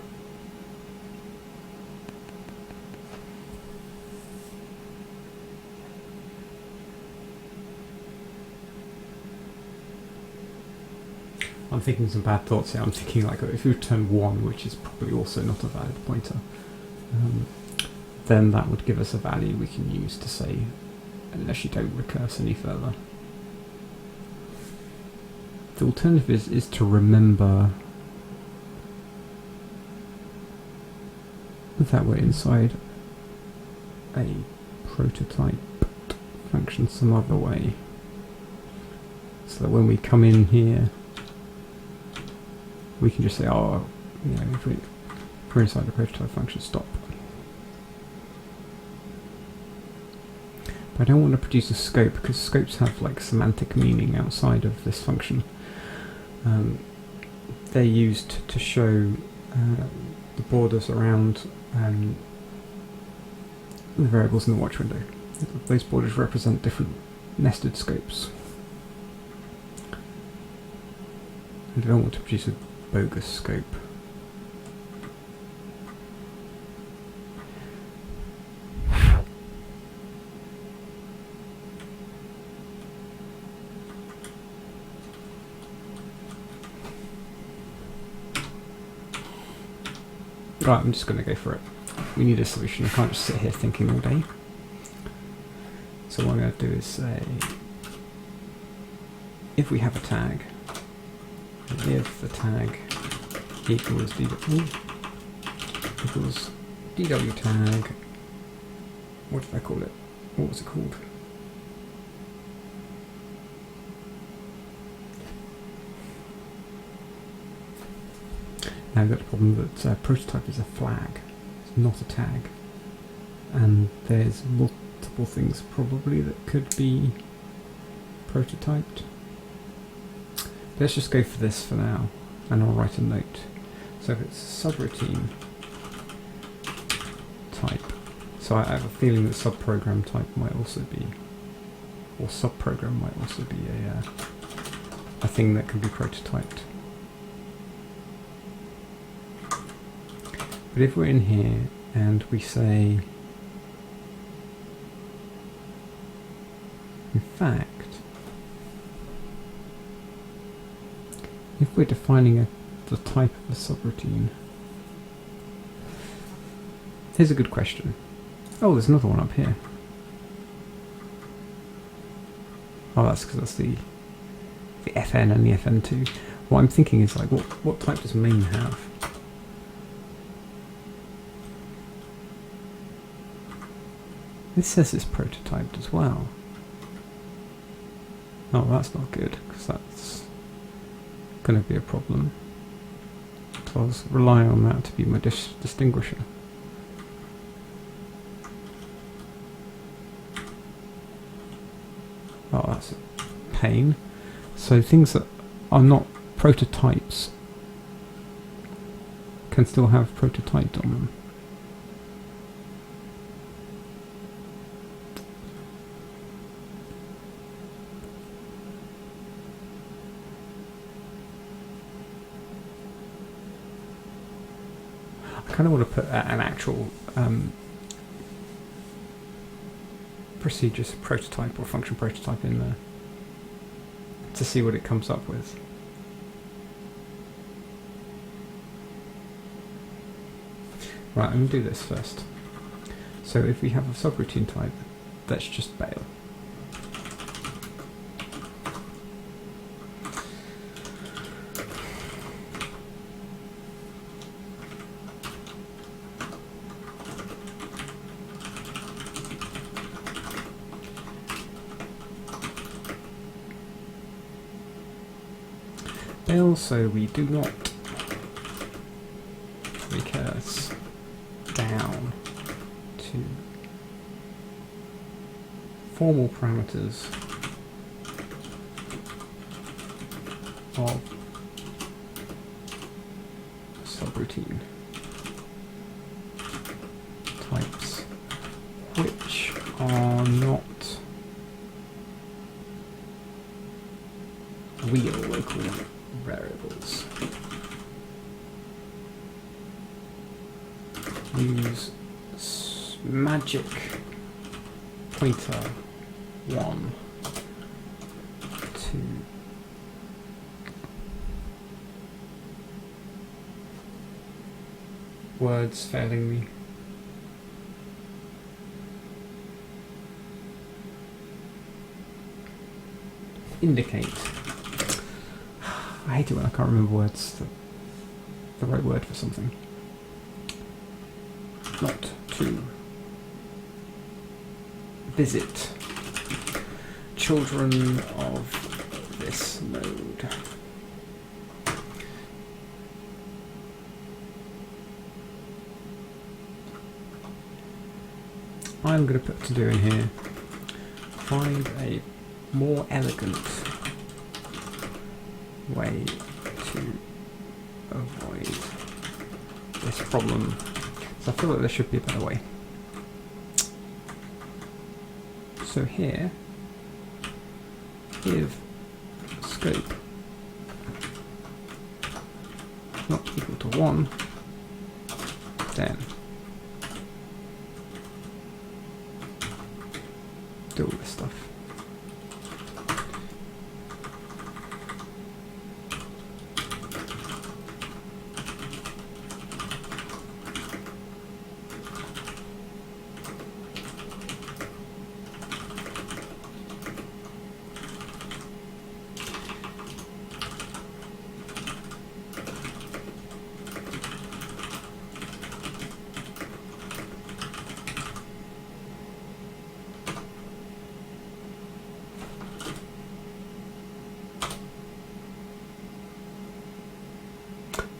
Speaker 1: I'm thinking some bad thoughts here. I'm thinking like if we return 1, which is probably also not a valid pointer, then that would give us a value we can use to say, unless you don't recurse any further. The alternative is to remember that we're inside a prototype function some other way, so that when we come in here we can just say, oh, you know, if we're inside a prototype function, stop. But I don't want to produce a scope, because scopes have like semantic meaning outside of this function. They're used to show the borders around the variables in the watch window. Those borders represent different nested scopes. And I don't want to produce a bogus scope. Right, I'm just going to go for it. We need a solution. I can't just sit here thinking all day. So what I'm going to do is say, if we have a tag, if the tag equals DW tag, what did I call it? What was it called? Now we've got the problem that prototype is a flag, it's not a tag, and there's multiple things probably that could be prototyped. Let's just go for this for now, and I'll write a note. So if it's subroutine type, so I have a feeling that subprogram type might also be, or subprogram might also be a thing that can be prototyped. But if we're in here and we say, in fact, if we're defining the type of a subroutine, here's a good question. Oh, there's another one up here. Oh, that's because that's the FN and the FN2. What I'm thinking is like, what type does main have? This says it's prototyped as well. Oh, that's not good, because that's going to be a problem. So I'll rely on that to be my distinguisher. Oh, that's a pain. So things that are not prototypes can still have prototyped on them. I kind of want to put an actual procedures prototype or function prototype in there to see what it comes up with. Right, I'm going to do this first. So if we have a subroutine type, let's just bail. So we do not recurse down to formal parameters of subroutine types not real local variables. Use magic pointer 1 to words failing me. Indicate. I hate it when I can't remember words, the right word for something. Not to visit children of this node. I'm going to put to do in here, find a more elegant way to avoid this problem. So I feel like there should be a better way. So here, if scope not equal to 1, then do all this stuff.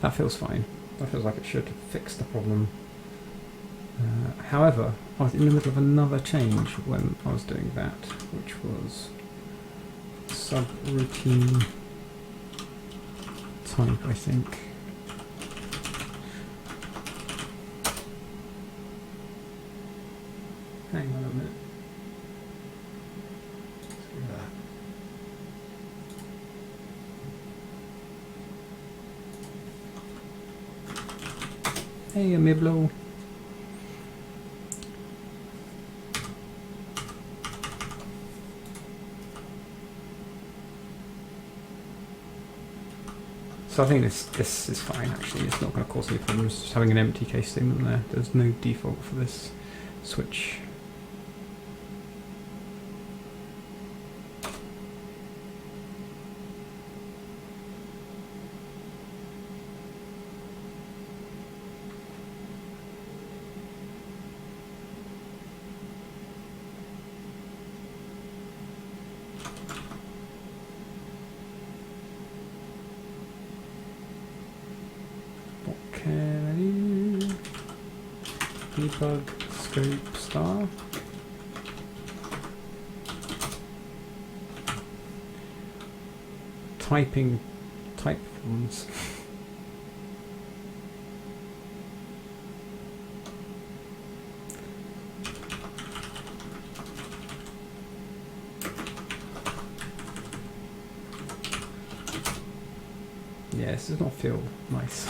Speaker 1: That feels fine. That feels like it should fix the problem. However, I was in the middle of another change when I was doing that, which was subroutine type, I think. Hang on a minute. Let's do that. Hey, Amiblo. So I think this is fine actually, it's not going to cause any problems just having an empty case statement there. There's no default for this switch. Debug scope star. Typing type forms. Yeah, this does not feel nice.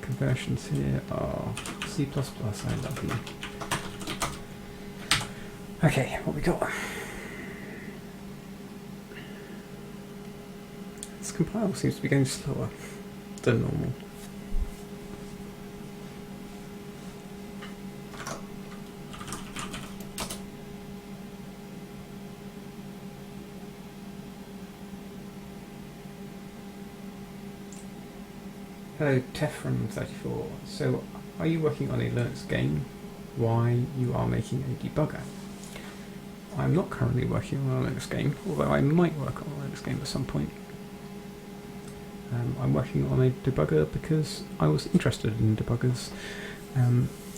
Speaker 1: Conversions here are C++, I love you. Okay, what we got? This compile seems to be going slower than normal. Hello, Tefron34. So, are you working on a Linux game? Why you are making a debugger? I'm not currently working on a Linux game, although I might work on a Linux game at some point. I'm working on a debugger because I was interested in debuggers,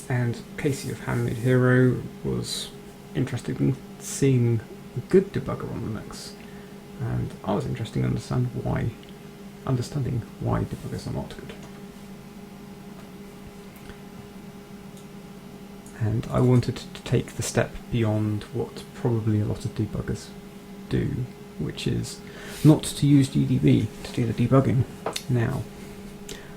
Speaker 1: and Casey of Handmade Hero was interested in seeing a good debugger on Linux, and I was interested in understanding why debuggers are not good. And I wanted to take the step beyond what probably a lot of debuggers do, which is not to use GDB to do the debugging now.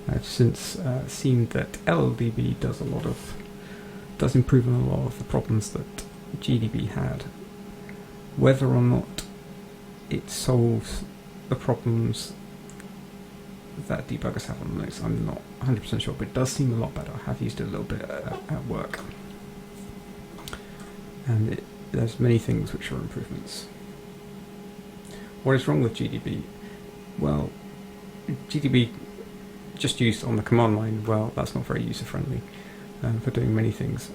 Speaker 1: I've since seen that LLDB does improve on a lot of the problems that GDB had. Whether or not it solves the problems that debuggers have on Linux, I'm not 100% sure, but it does seem a lot better. I have used it a little bit at work. And there's many things which are improvements. What is wrong with GDB? Well, GDB just used on the command line, well, that's not very user-friendly for doing many things.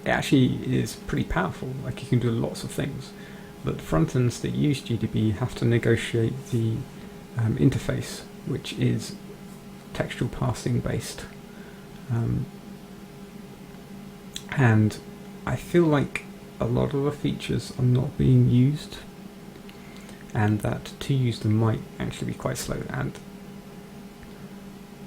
Speaker 1: It actually is pretty powerful, like you can do lots of things, but front ends that use GDB have to negotiate the interface, which is textual parsing based. And I feel like a lot of the features are not being used, and that to use them might actually be quite slow, and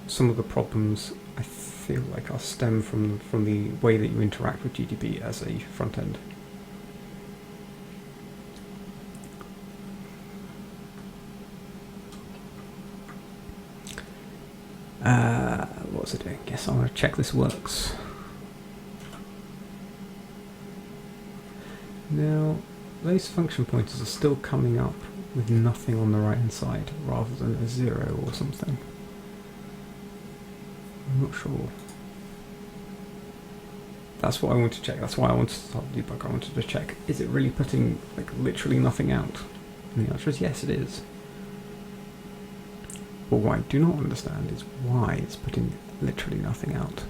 Speaker 1: some of the problems I feel like are stem from the way that you interact with GDB as a front end. What was I doing? Guess I'm going to check this works. Now, those function pointers are still coming up with nothing on the right hand side rather than a 0 or something. I'm not sure. That's what I want to check. That's why I wanted to start the debug. I wanted to check, is it really putting like literally nothing out? And the answer is yes, it is. But what I do not understand is why it's putting literally nothing out.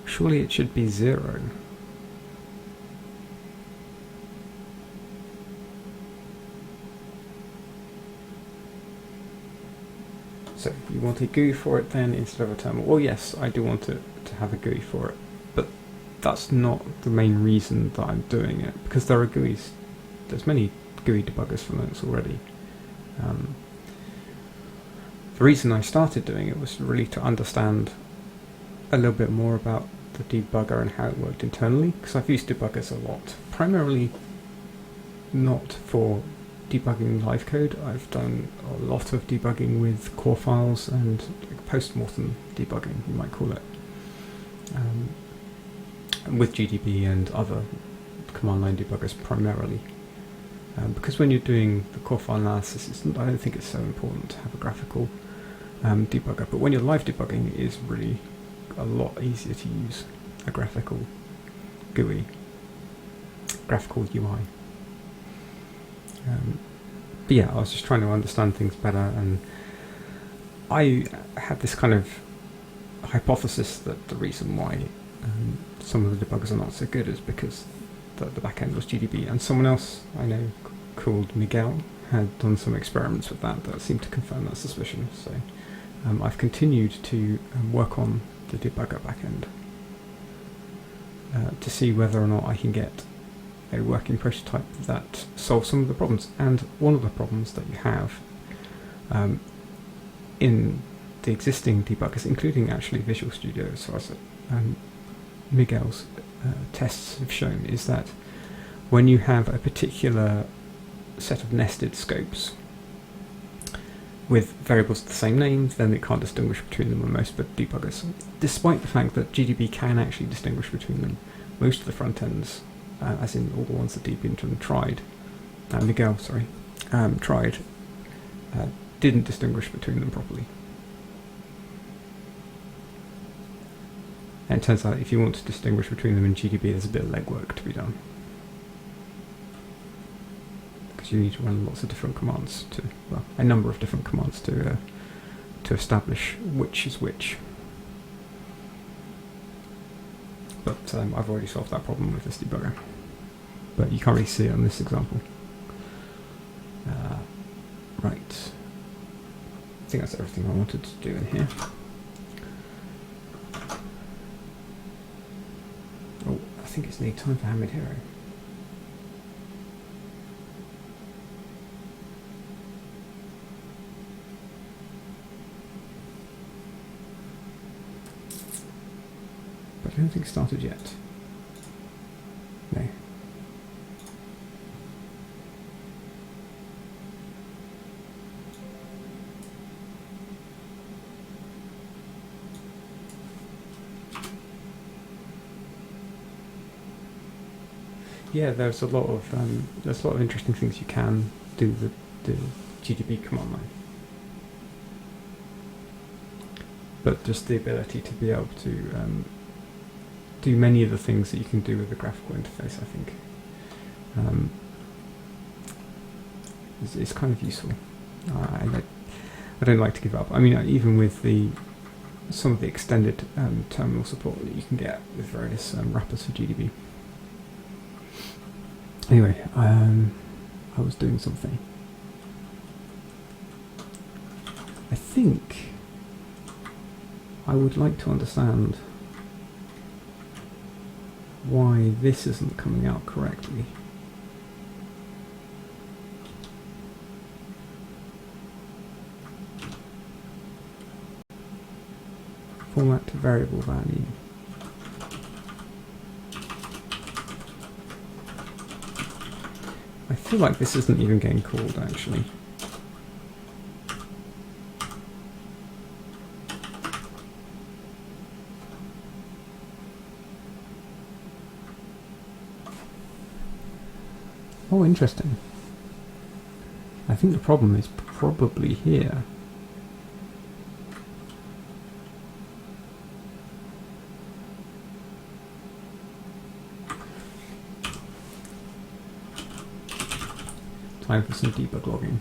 Speaker 1: Surely it should be 0. So you want a GUI for it then instead of a terminal? Well, yes, I do want to have a GUI for it, but that's not the main reason that I'm doing it, because there are GUIs. There's many GUI debuggers for Linux already. The reason I started doing it was really to understand a little bit more about the debugger and how it worked internally, because I've used debuggers a lot, primarily not for debugging live code. I've done a lot of debugging with core files and post-mortem debugging, you might call it, with GDB and other command line debuggers primarily. Because when you're doing the core file analysis, I don't think it's so important to have a graphical debugger, but when you're live debugging, it is really a lot easier to use a graphical GUI, graphical UI. But yeah, I was just trying to understand things better, and I had this kind of hypothesis that the reason why some of the debuggers are not so good is because the back end was GDB, and someone else I know called Miguel had done some experiments with that seemed to confirm that suspicion. So I've continued to work on the debugger backend to see whether or not I can get a working prototype that solves some of the problems. And one of the problems that you have in the existing debuggers, including actually Visual Studio, as far as Miguel's tests have shown, is that when you have a particular set of nested scopes with variables of the same name, then it can't distinguish between them on most debuggers, despite the fact that GDB can actually distinguish between them. Most of the front ends, as in all the ones that Deepinter tried, Miguel, sorry, tried, didn't distinguish between them properly. And it turns out if you want to distinguish between them in GDB, there's a bit of legwork to be done, because you need to run lots of different commands a number of different commands to establish which is which. But I've already solved that problem with this debugger, but you can't really see it on this example. Right, I think that's everything I wanted to do in here. Oh, I think it's nearly time for Handmade Hero. but I don't think it started yet. No. Yeah, there's a lot of interesting things you can do with the GDB command line, but just the ability to be able to do many of the things that you can do with the graphical interface, I think, is kind of useful. I don't like to give up. I mean, even with some of the extended terminal support that you can get with various wrappers for GDB. Anyway, I was doing something. I think I would like to understand why this isn't coming out correctly. Format to variable value. I feel like this isn't even getting called, actually. Oh, interesting. I think the problem is probably here. Time for some debug logging.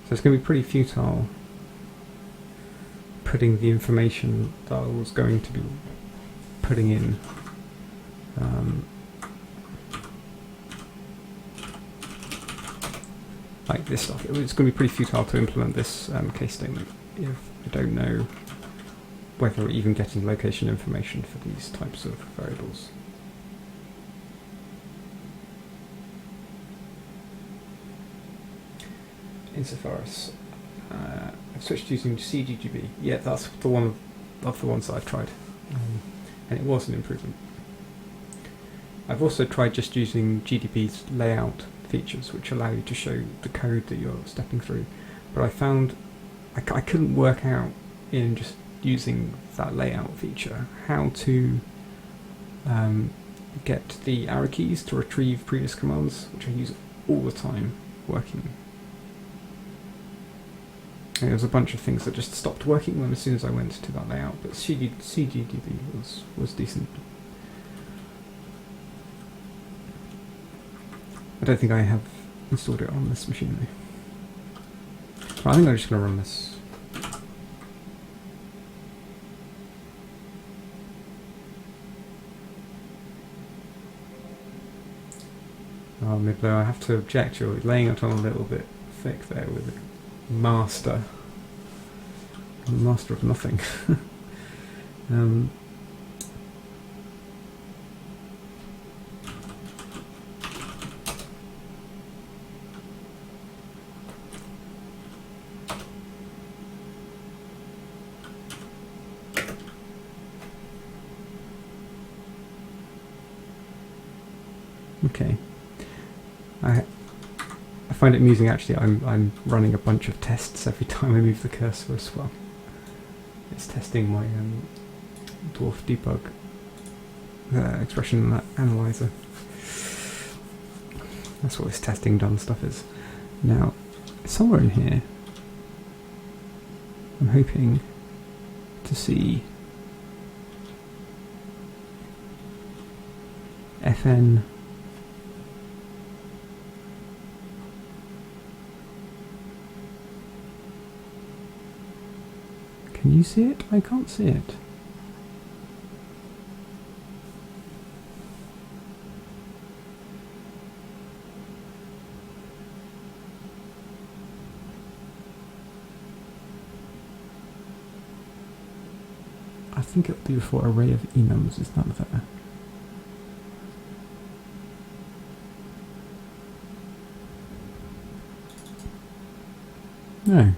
Speaker 1: So it's going to be pretty futile putting the information that I was going to be putting in. Like this stuff. It's going to be pretty futile to implement this case statement if I don't know whether we're even getting location information for these types of variables. Insofar as I've switched to using CGGB. Yeah, that's the one of the ones that I've tried, and it was an improvement. I've also tried just using GDB's layout features, which allow you to show the code that you're stepping through, but I found I couldn't work out in just using that layout feature how to get the arrow keys to retrieve previous commands, which I use all the time working. And there was a bunch of things that just stopped working as soon as I went to that layout, but CGDB was decent. I don't think I have installed it on this machine though. But I think I'm just going to run this. Maybe I have to object, you're laying it on a little bit thick there with it. Master of nothing. Okay. I find it amusing actually. I'm running a bunch of tests every time I move the cursor as well. It's testing my DWARF debug expression analyzer. That's what this testing done stuff is. Now, somewhere in here, I'm hoping to see FN Can you see it? I can't see it. I think it'll be for array of enums, is that there? No.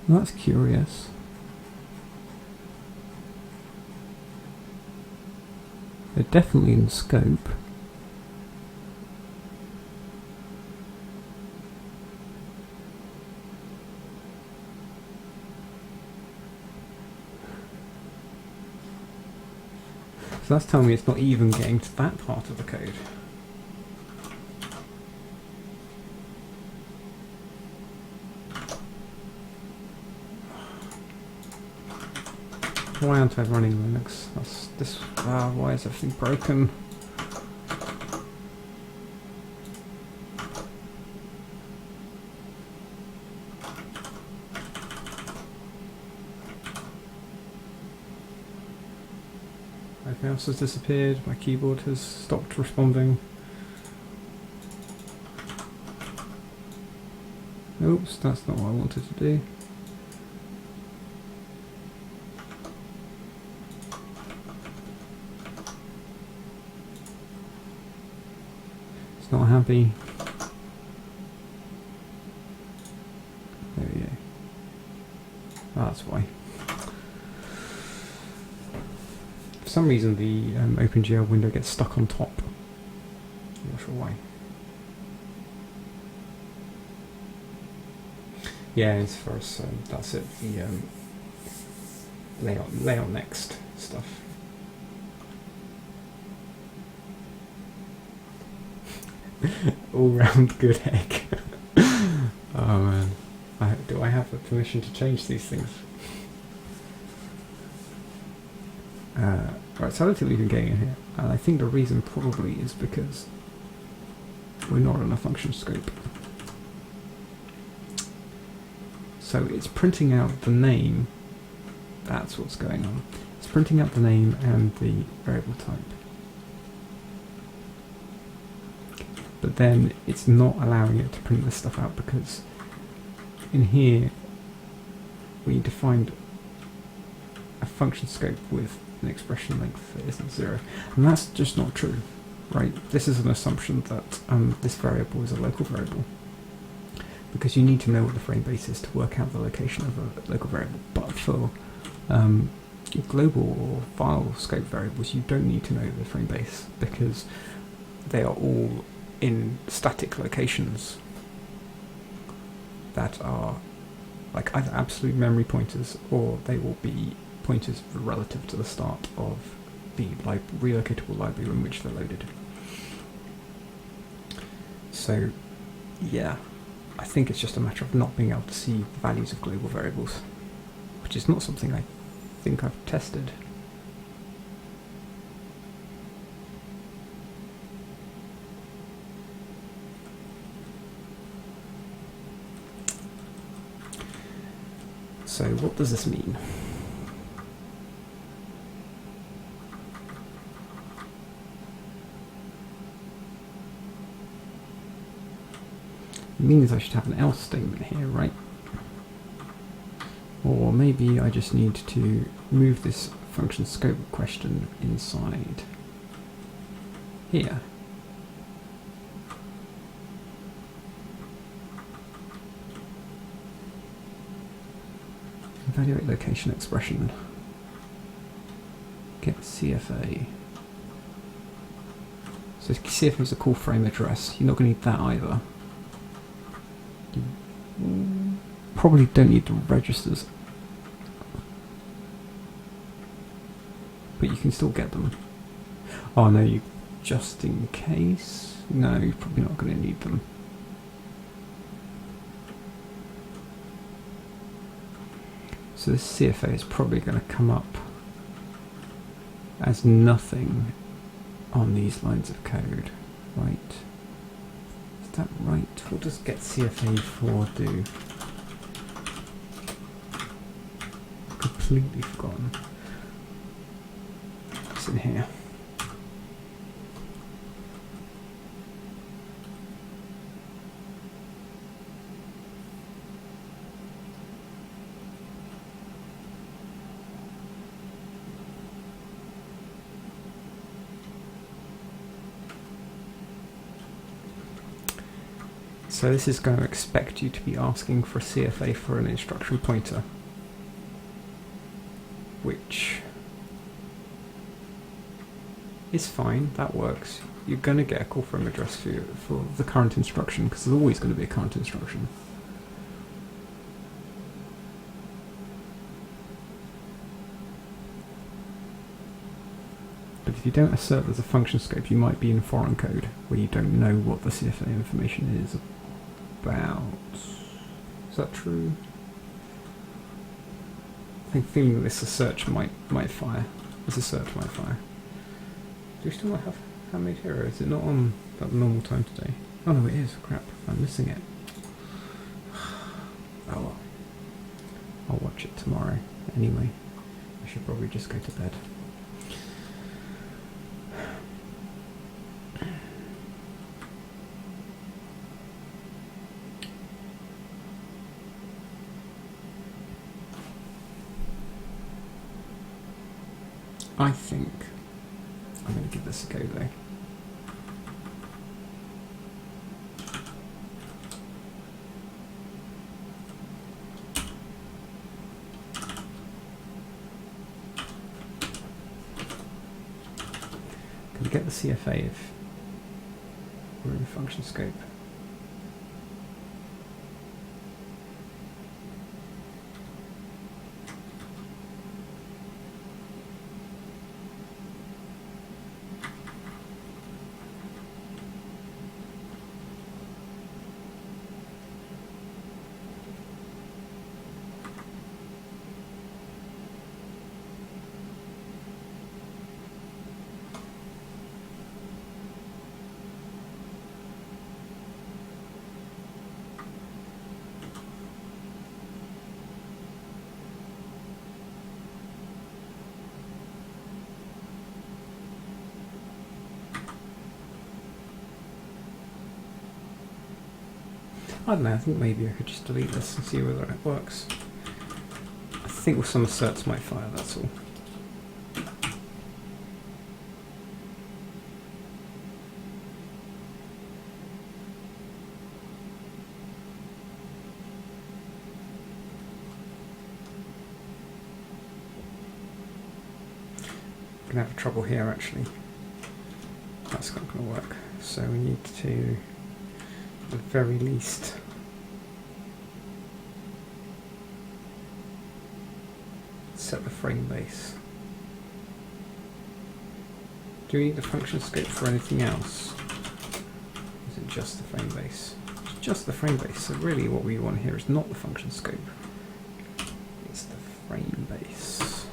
Speaker 1: That's curious. They're definitely in scope. So that's telling me it's not even getting to that part of the code. Why aren't I running Linux? That's this. Why is everything broken? Everything else has disappeared. My keyboard has stopped responding. Oops, that's not what I wanted to do. It's not happy. There we go. That's why. For some reason the OpenGL window gets stuck on top. I'm not sure why. Yeah, as far as that's it. The layout next stuff. All round good egg. Oh man. Do I have the permission to change these things? Right, so I don't think we've been getting in here. And I think the reason probably is because we're not in a function scope. So it's printing out the name. That's what's going on. It's printing out the name and the variable type. But then it's not allowing it to print this stuff out because in here we need to find a function scope with an expression length that isn't 0. And that's just not true, right? This is an assumption that this variable is a local variable, because you need to know what the frame base is to work out the location of a local variable. But for global or file scope variables, you don't need to know the frame base because they are all in static locations that are like either absolute memory pointers or they will be pointers relative to the start of the relocatable library in which they're loaded. So yeah, I think it's just a matter of not being able to see the values of global variables, which is not something I think I've tested. So what does this mean? It means I should have an else statement here, right? Or maybe I just need to move this function scope question inside here. Evaluate location expression. Get CFA. So CFA is a call frame address. You're not going to need that either. You probably don't need the registers, but you can still get them. Oh no, you just in case. No, you're probably not going to need them. So this CFA is probably going to come up as nothing on these lines of code, right? Is that right? What does get CFA for do? Completely forgotten. What's in here? So this is going to expect you to be asking for a CFA for an instruction pointer, which is fine, that works. You're going to get a call from address for the current instruction, because there's always going to be a current instruction. But if you don't assert there's a function scope, you might be in foreign code, where you don't know what the CFA information is about. Is that true? I'm feeling this assert might fire. This assert might fire. Do we still not have Handmade Hero? Is it not on at the normal time today? Oh no, it is. Crap, I'm missing it. Oh well. I'll watch it tomorrow. Anyway, I should probably just go to bed. I think I'm going to give this a go though. Can we get the CFA if we're in function scope? I don't know, I think maybe I could just delete this and see whether it works. I think some asserts might fire, that's all. I'm going to have trouble here actually. That's not going to work. So we need to, at the very least, set the frame base. Do we need the function scope for anything else? Is it just the frame base? It's just the frame base, so really what we want here is not the function scope. It's the frame base.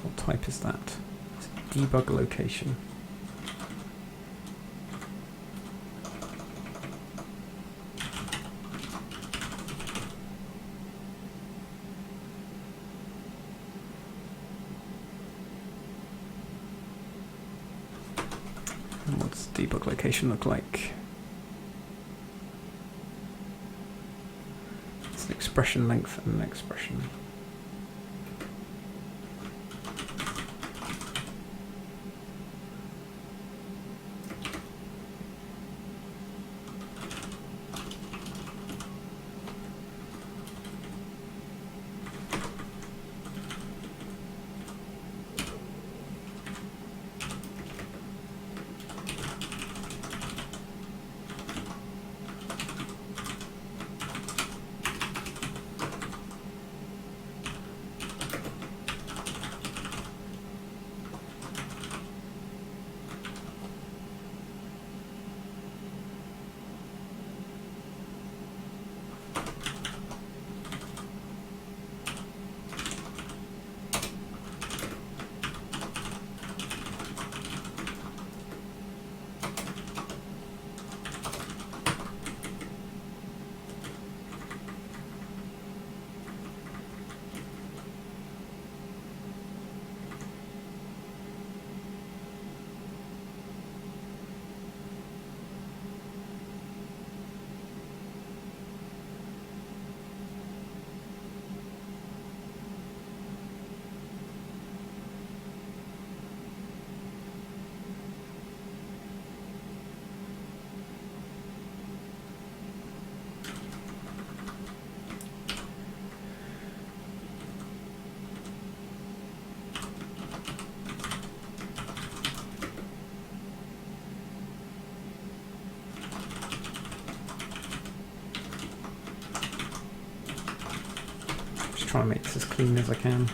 Speaker 1: What type is that? It's a debug location. What's debug location look like? It's an expression length and an expression. try and make this as clean as I can.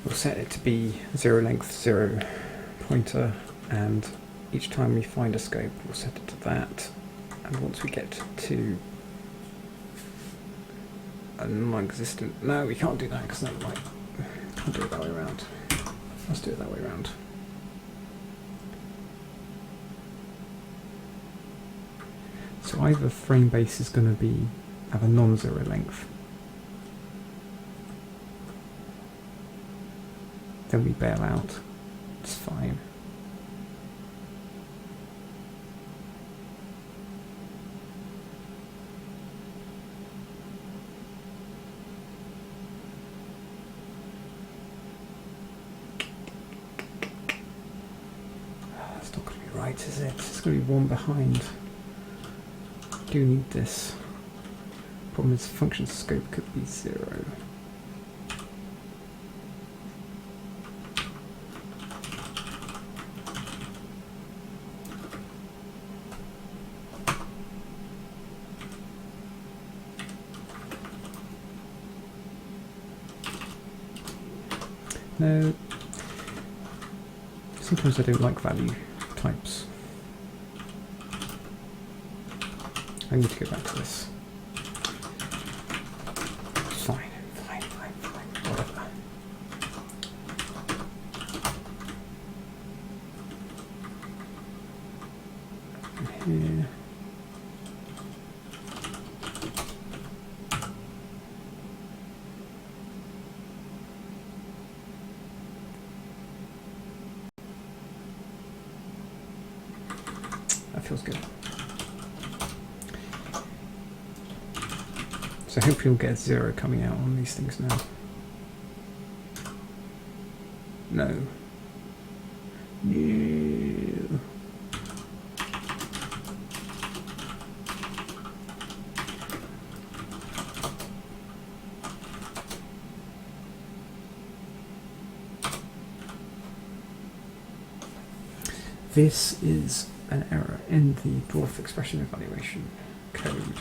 Speaker 1: We'll set it to be 0 length, 0 pointer, and each time we find a scope, we'll set it to that. And once we get to a non-existent... No, we can't do that because that might... Can't do it that way around. Let's do it that way around. So either frame base is going to have a non-zero length. Then we bail out. It's fine. That's not going to be right, is it? It's going to be one behind. I do need this. Problem is, function scope could be 0. No. Sometimes I don't like value types. I need to go back to this. Fine, whatever. And here. That feels good. So hopefully we'll get 0 coming out on these things now. No. No. This is an error in the DWARF expression evaluation code.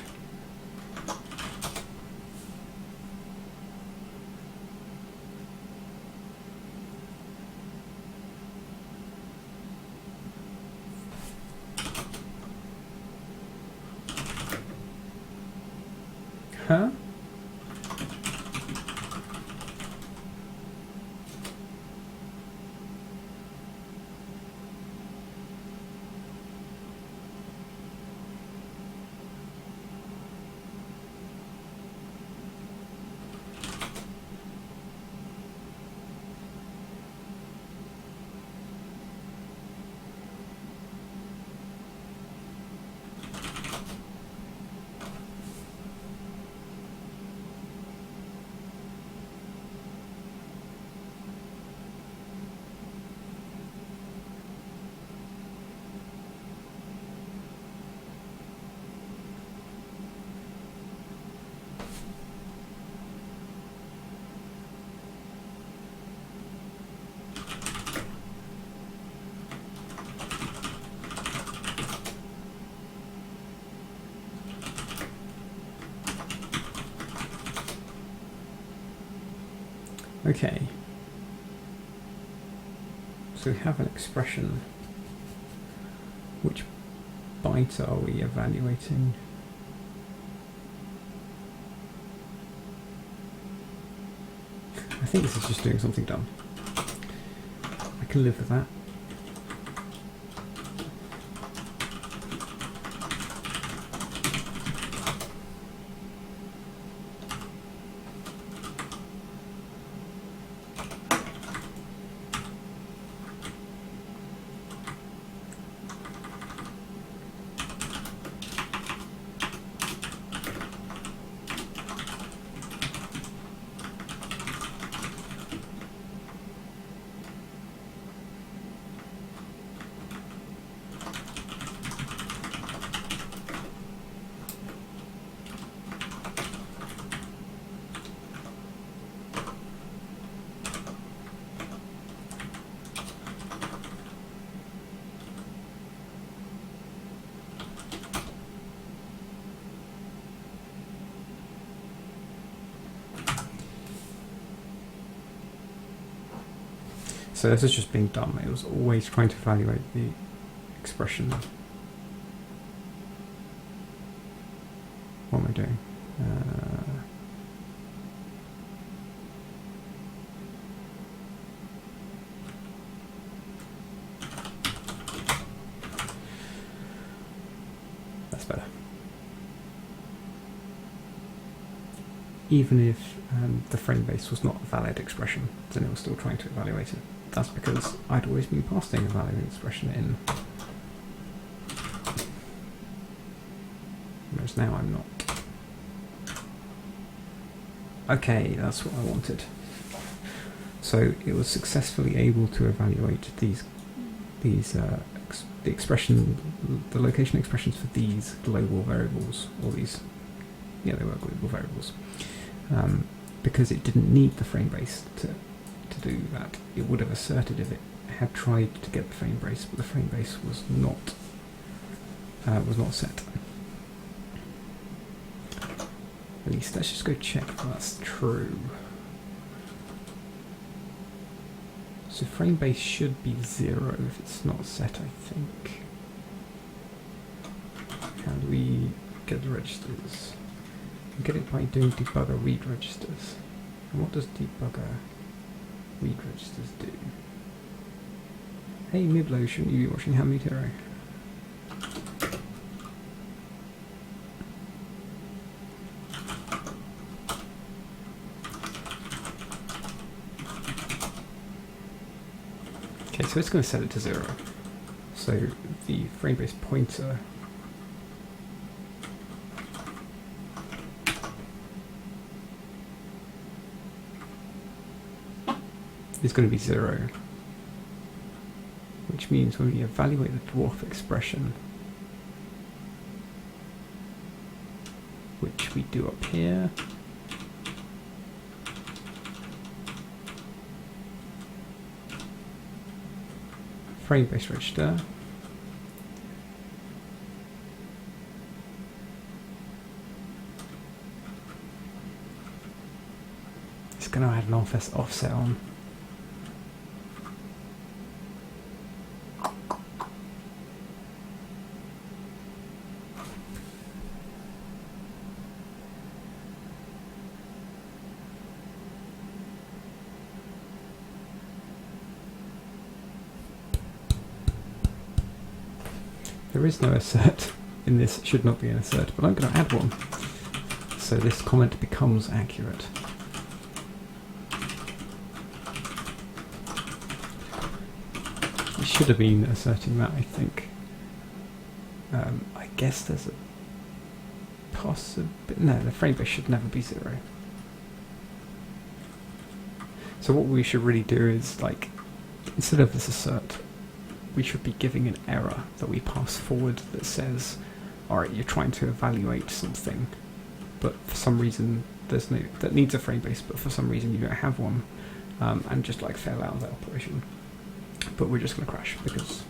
Speaker 1: Huh? Okay, so we have an expression. Which byte are we evaluating? I think this is just doing something dumb. I can live with that. So this is just being dumb. It was always trying to evaluate the expression. What am I doing? That's better. Even if the frame base was not a valid expression, then it was still trying to evaluate it. That's because I'd always been passing a valid expression in. Whereas now I'm not. Okay, that's what I wanted. So it was successfully able to evaluate the location expressions for these global variables, or these, yeah, they were global variables, because it didn't need the frame base to do that. It would have asserted if it had tried to get the frame base, but the frame base was not set. At least let's just go check if that's true. So frame base should be 0 if it's not set, I think. How do we get the registers? We get it by doing debugger read registers. And what does debugger read registers do? Hey Miblo, shouldn't you be watching Handmade Hero? Okay, so it's going to set it to 0. So the frame base pointer is going to be 0, which means when we evaluate the dwarf expression, which we do up here, frame base register, it's going to add an offset on. There is no assert in this, it should not be an assert, but I'm going to add one, so this comment becomes accurate. It should have been asserting that, I think. I guess there's a possibility. No, the frame base should never be 0. So what we should really do is, like, instead of this assert, we should be giving an error that we pass forward that says, alright, you're trying to evaluate something, but for some reason there's no, that needs a frame base, but for some reason you don't have one, and just like fail out of that operation. But we're just going to crash because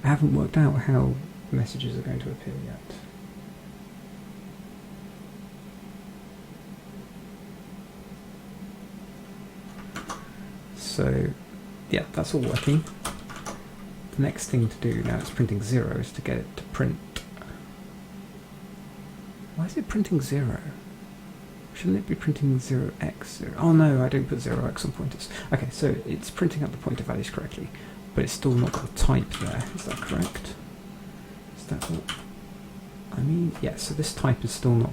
Speaker 1: I haven't worked out how messages are going to appear yet. So yeah, that's all working. The next thing to do, now it's printing 0, is to get it to print. Why is it printing 0? Shouldn't it be printing 0x0? Oh no, I don't put 0x on pointers. Okay, so it's printing out the pointer values correctly, but it's still not got the type there. Is that correct? Is that what I mean? Yeah, so this type is still not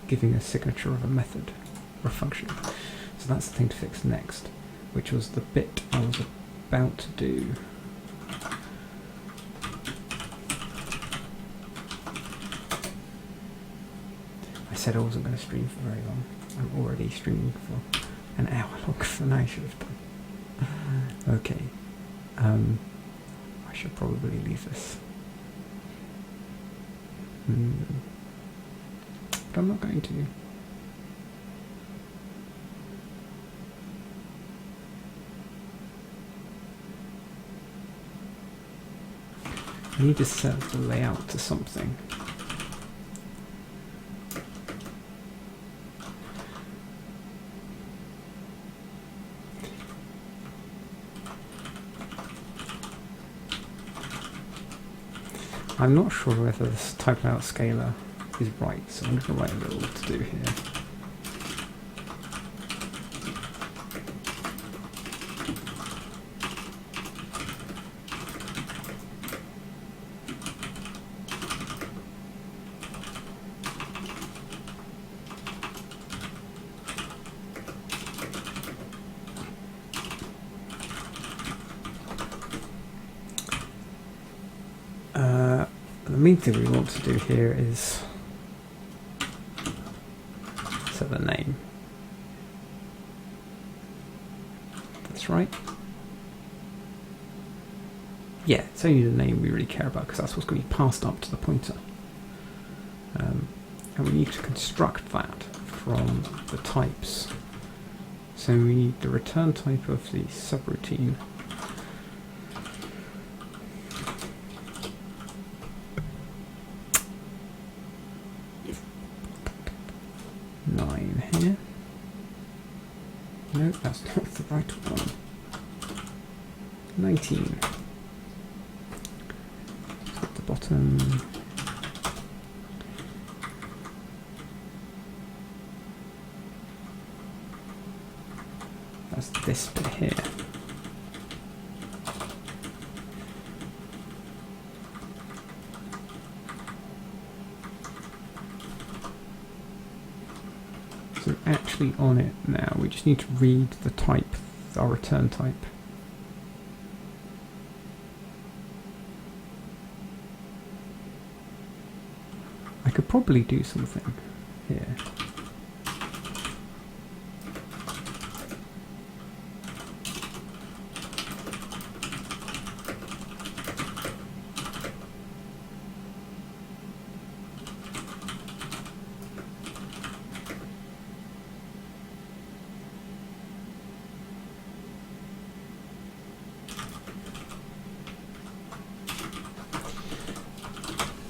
Speaker 1: giving a signature of a method or a function. So that's the thing to fix next, which was the bit I was about to do. I said I wasn't going to stream for very long. I'm already streaming for an hour longer than I should have done. Okay. I should probably leave this. But I'm not going to. I need to set the layout to something. I'm not sure whether this type out scalar is right, so I'm going to write a little to do here. The main thing we want to do here is set the name. That's right. Yeah, it's only the name we really care about because that's what's going to be passed up to the pointer. And we need to construct that from the types. So we need the return type of the subroutine. Here. No, that's not the right one. 19. At the bottom. That's this bit here. So actually on it now, we just need to read the type, our return type. I could probably do something here.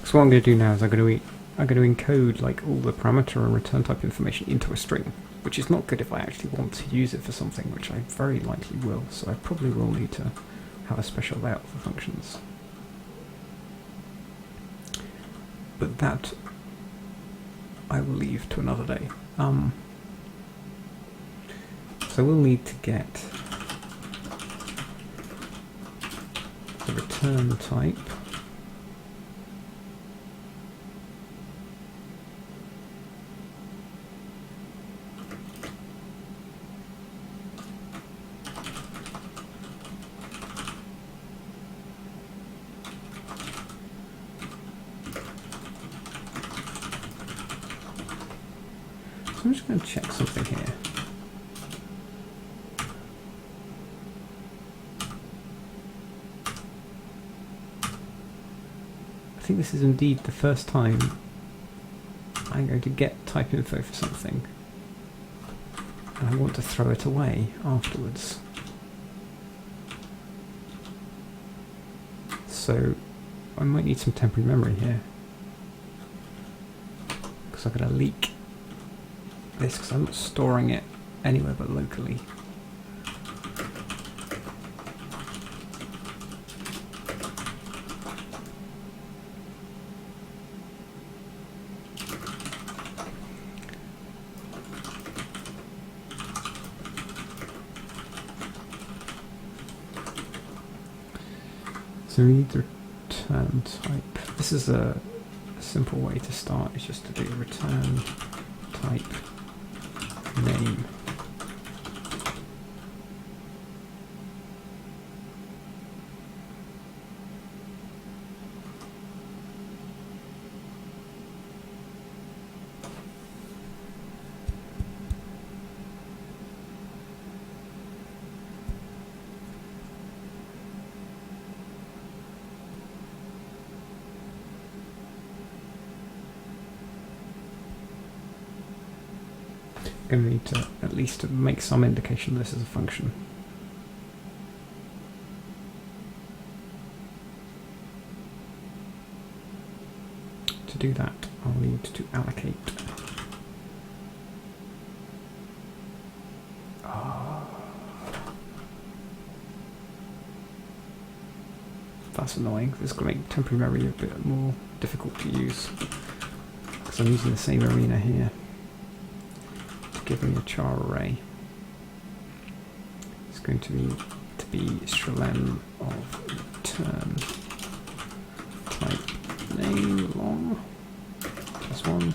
Speaker 1: So what I'm going to do now is I'm going to encode like all the parameter and return type information into a string, which is not good if I actually want to use it for something, which I very likely will. So I probably will need to have a special layout for functions. But that I will leave to another day. So we'll need to get the return type. I'm just going to check something here. I think this is indeed the first time I'm going to get type info for something, and I want to throw it away afterwards. So I might need some temporary memory here, because I'm going to leak this because I'm not storing it anywhere but locally. So we need the return type. This is a simple way to start, is just to do return type name. Going to need to at least make some indication this is a function. To do that, I'll need to allocate. that's annoying. This is going to make temporary memory a bit more difficult to use, because I'm using the same arena here to give me a char array. It's going to be strlen of return type name long +1.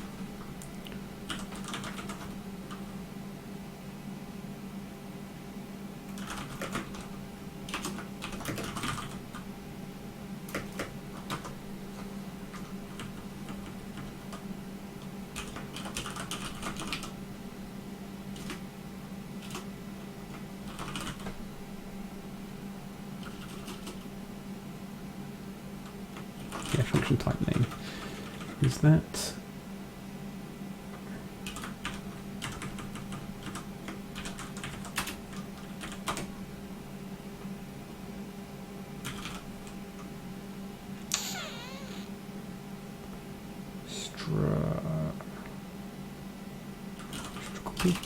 Speaker 1: Yeah, function type name is that. Copy.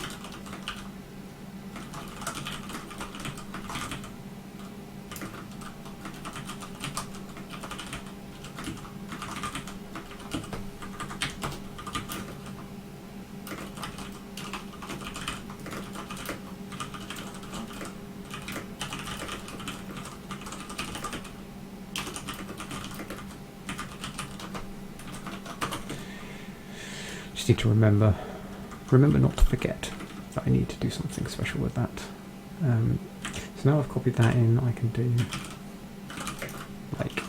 Speaker 1: Just need to remember not to forget that I need to do something special with that. So now I've copied that in, I can do like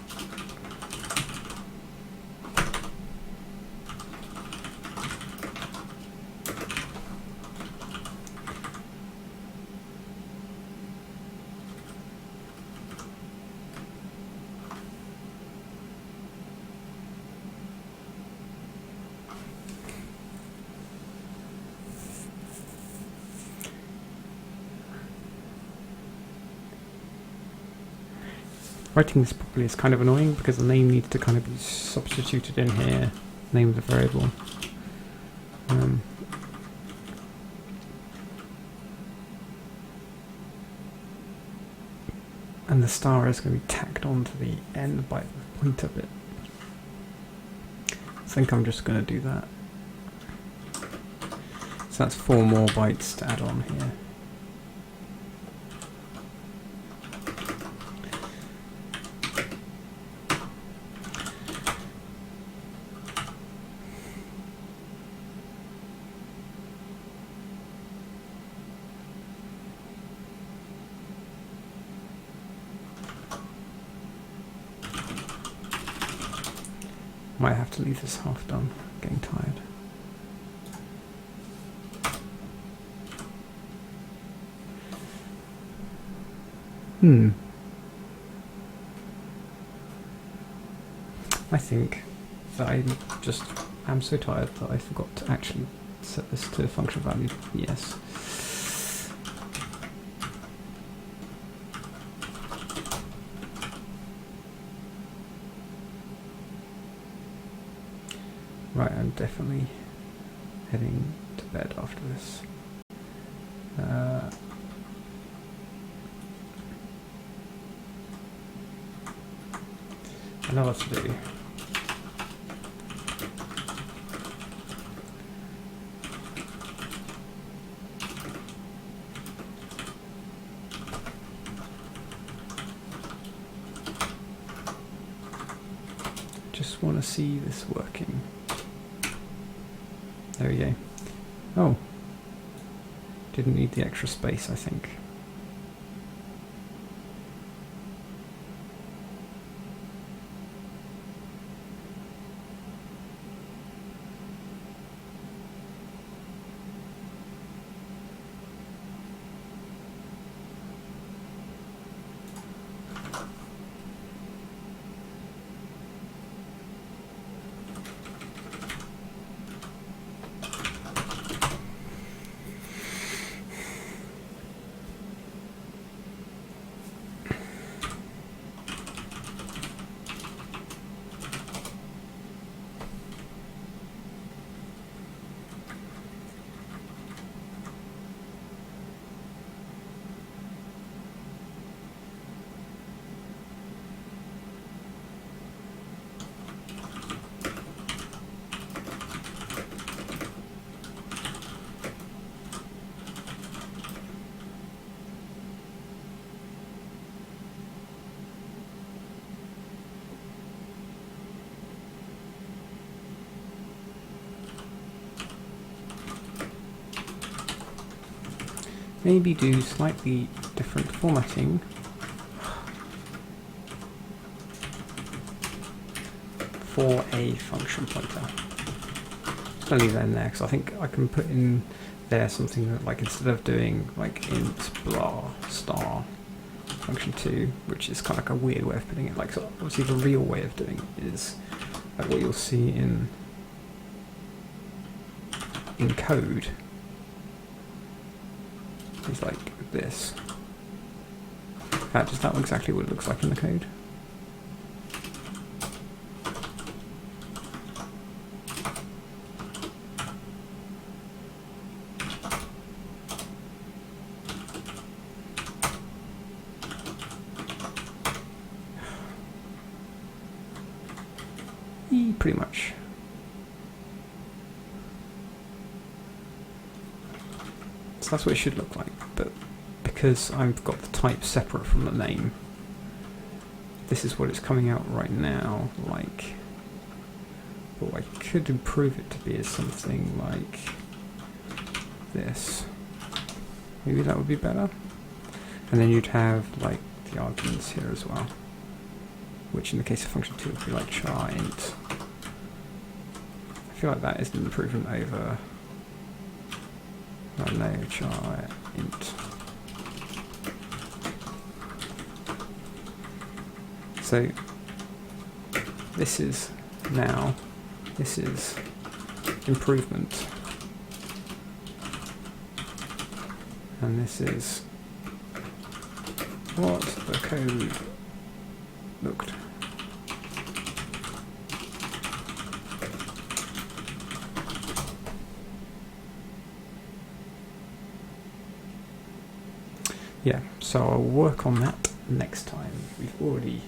Speaker 1: writing this properly is kind of annoying because the name needs to kind of be substituted in here, name of the variable. And the star is going to be tacked onto the end by the pointer bit. I think I'm just going to do that. So that's 4 more bytes to add on here. Might have to leave this half done, getting tired. I think that I just am so tired that I forgot to actually set this to function value. Yes. Right, I'm definitely heading to bed after this. I know what to do. Just want to see this working. There we go. Oh, didn't need the extra space, I think. maybe do slightly different formatting for a function pointer. Just gonna leave that in there because I think I can put in there something that, like, instead of doing like int blah star function 2, which is kind of like a weird way of putting it, like, so obviously the real way of doing it is like what you'll see in code is like this. Does that look exactly what it looks like in the code? Pretty much. So that's what it should look like, but because I've got the type separate from the name, this is what it's coming out right now like. But what I could improve it to be is something like this. Maybe that would be better. And then you'd have like the arguments here as well, which in the case of function 2 would be like char int. I feel like that is an improvement over, I don't know, char int. So this is improvement, and this is what the code looked. Yeah, so I'll work on that next time. We've already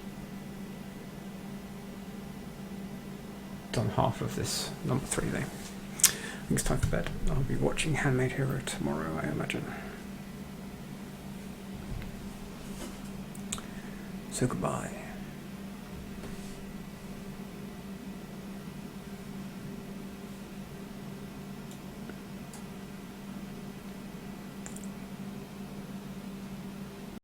Speaker 1: done half of this number 3 though. I think it's time for bed. I'll be watching Handmade Hero tomorrow, I imagine. So goodbye.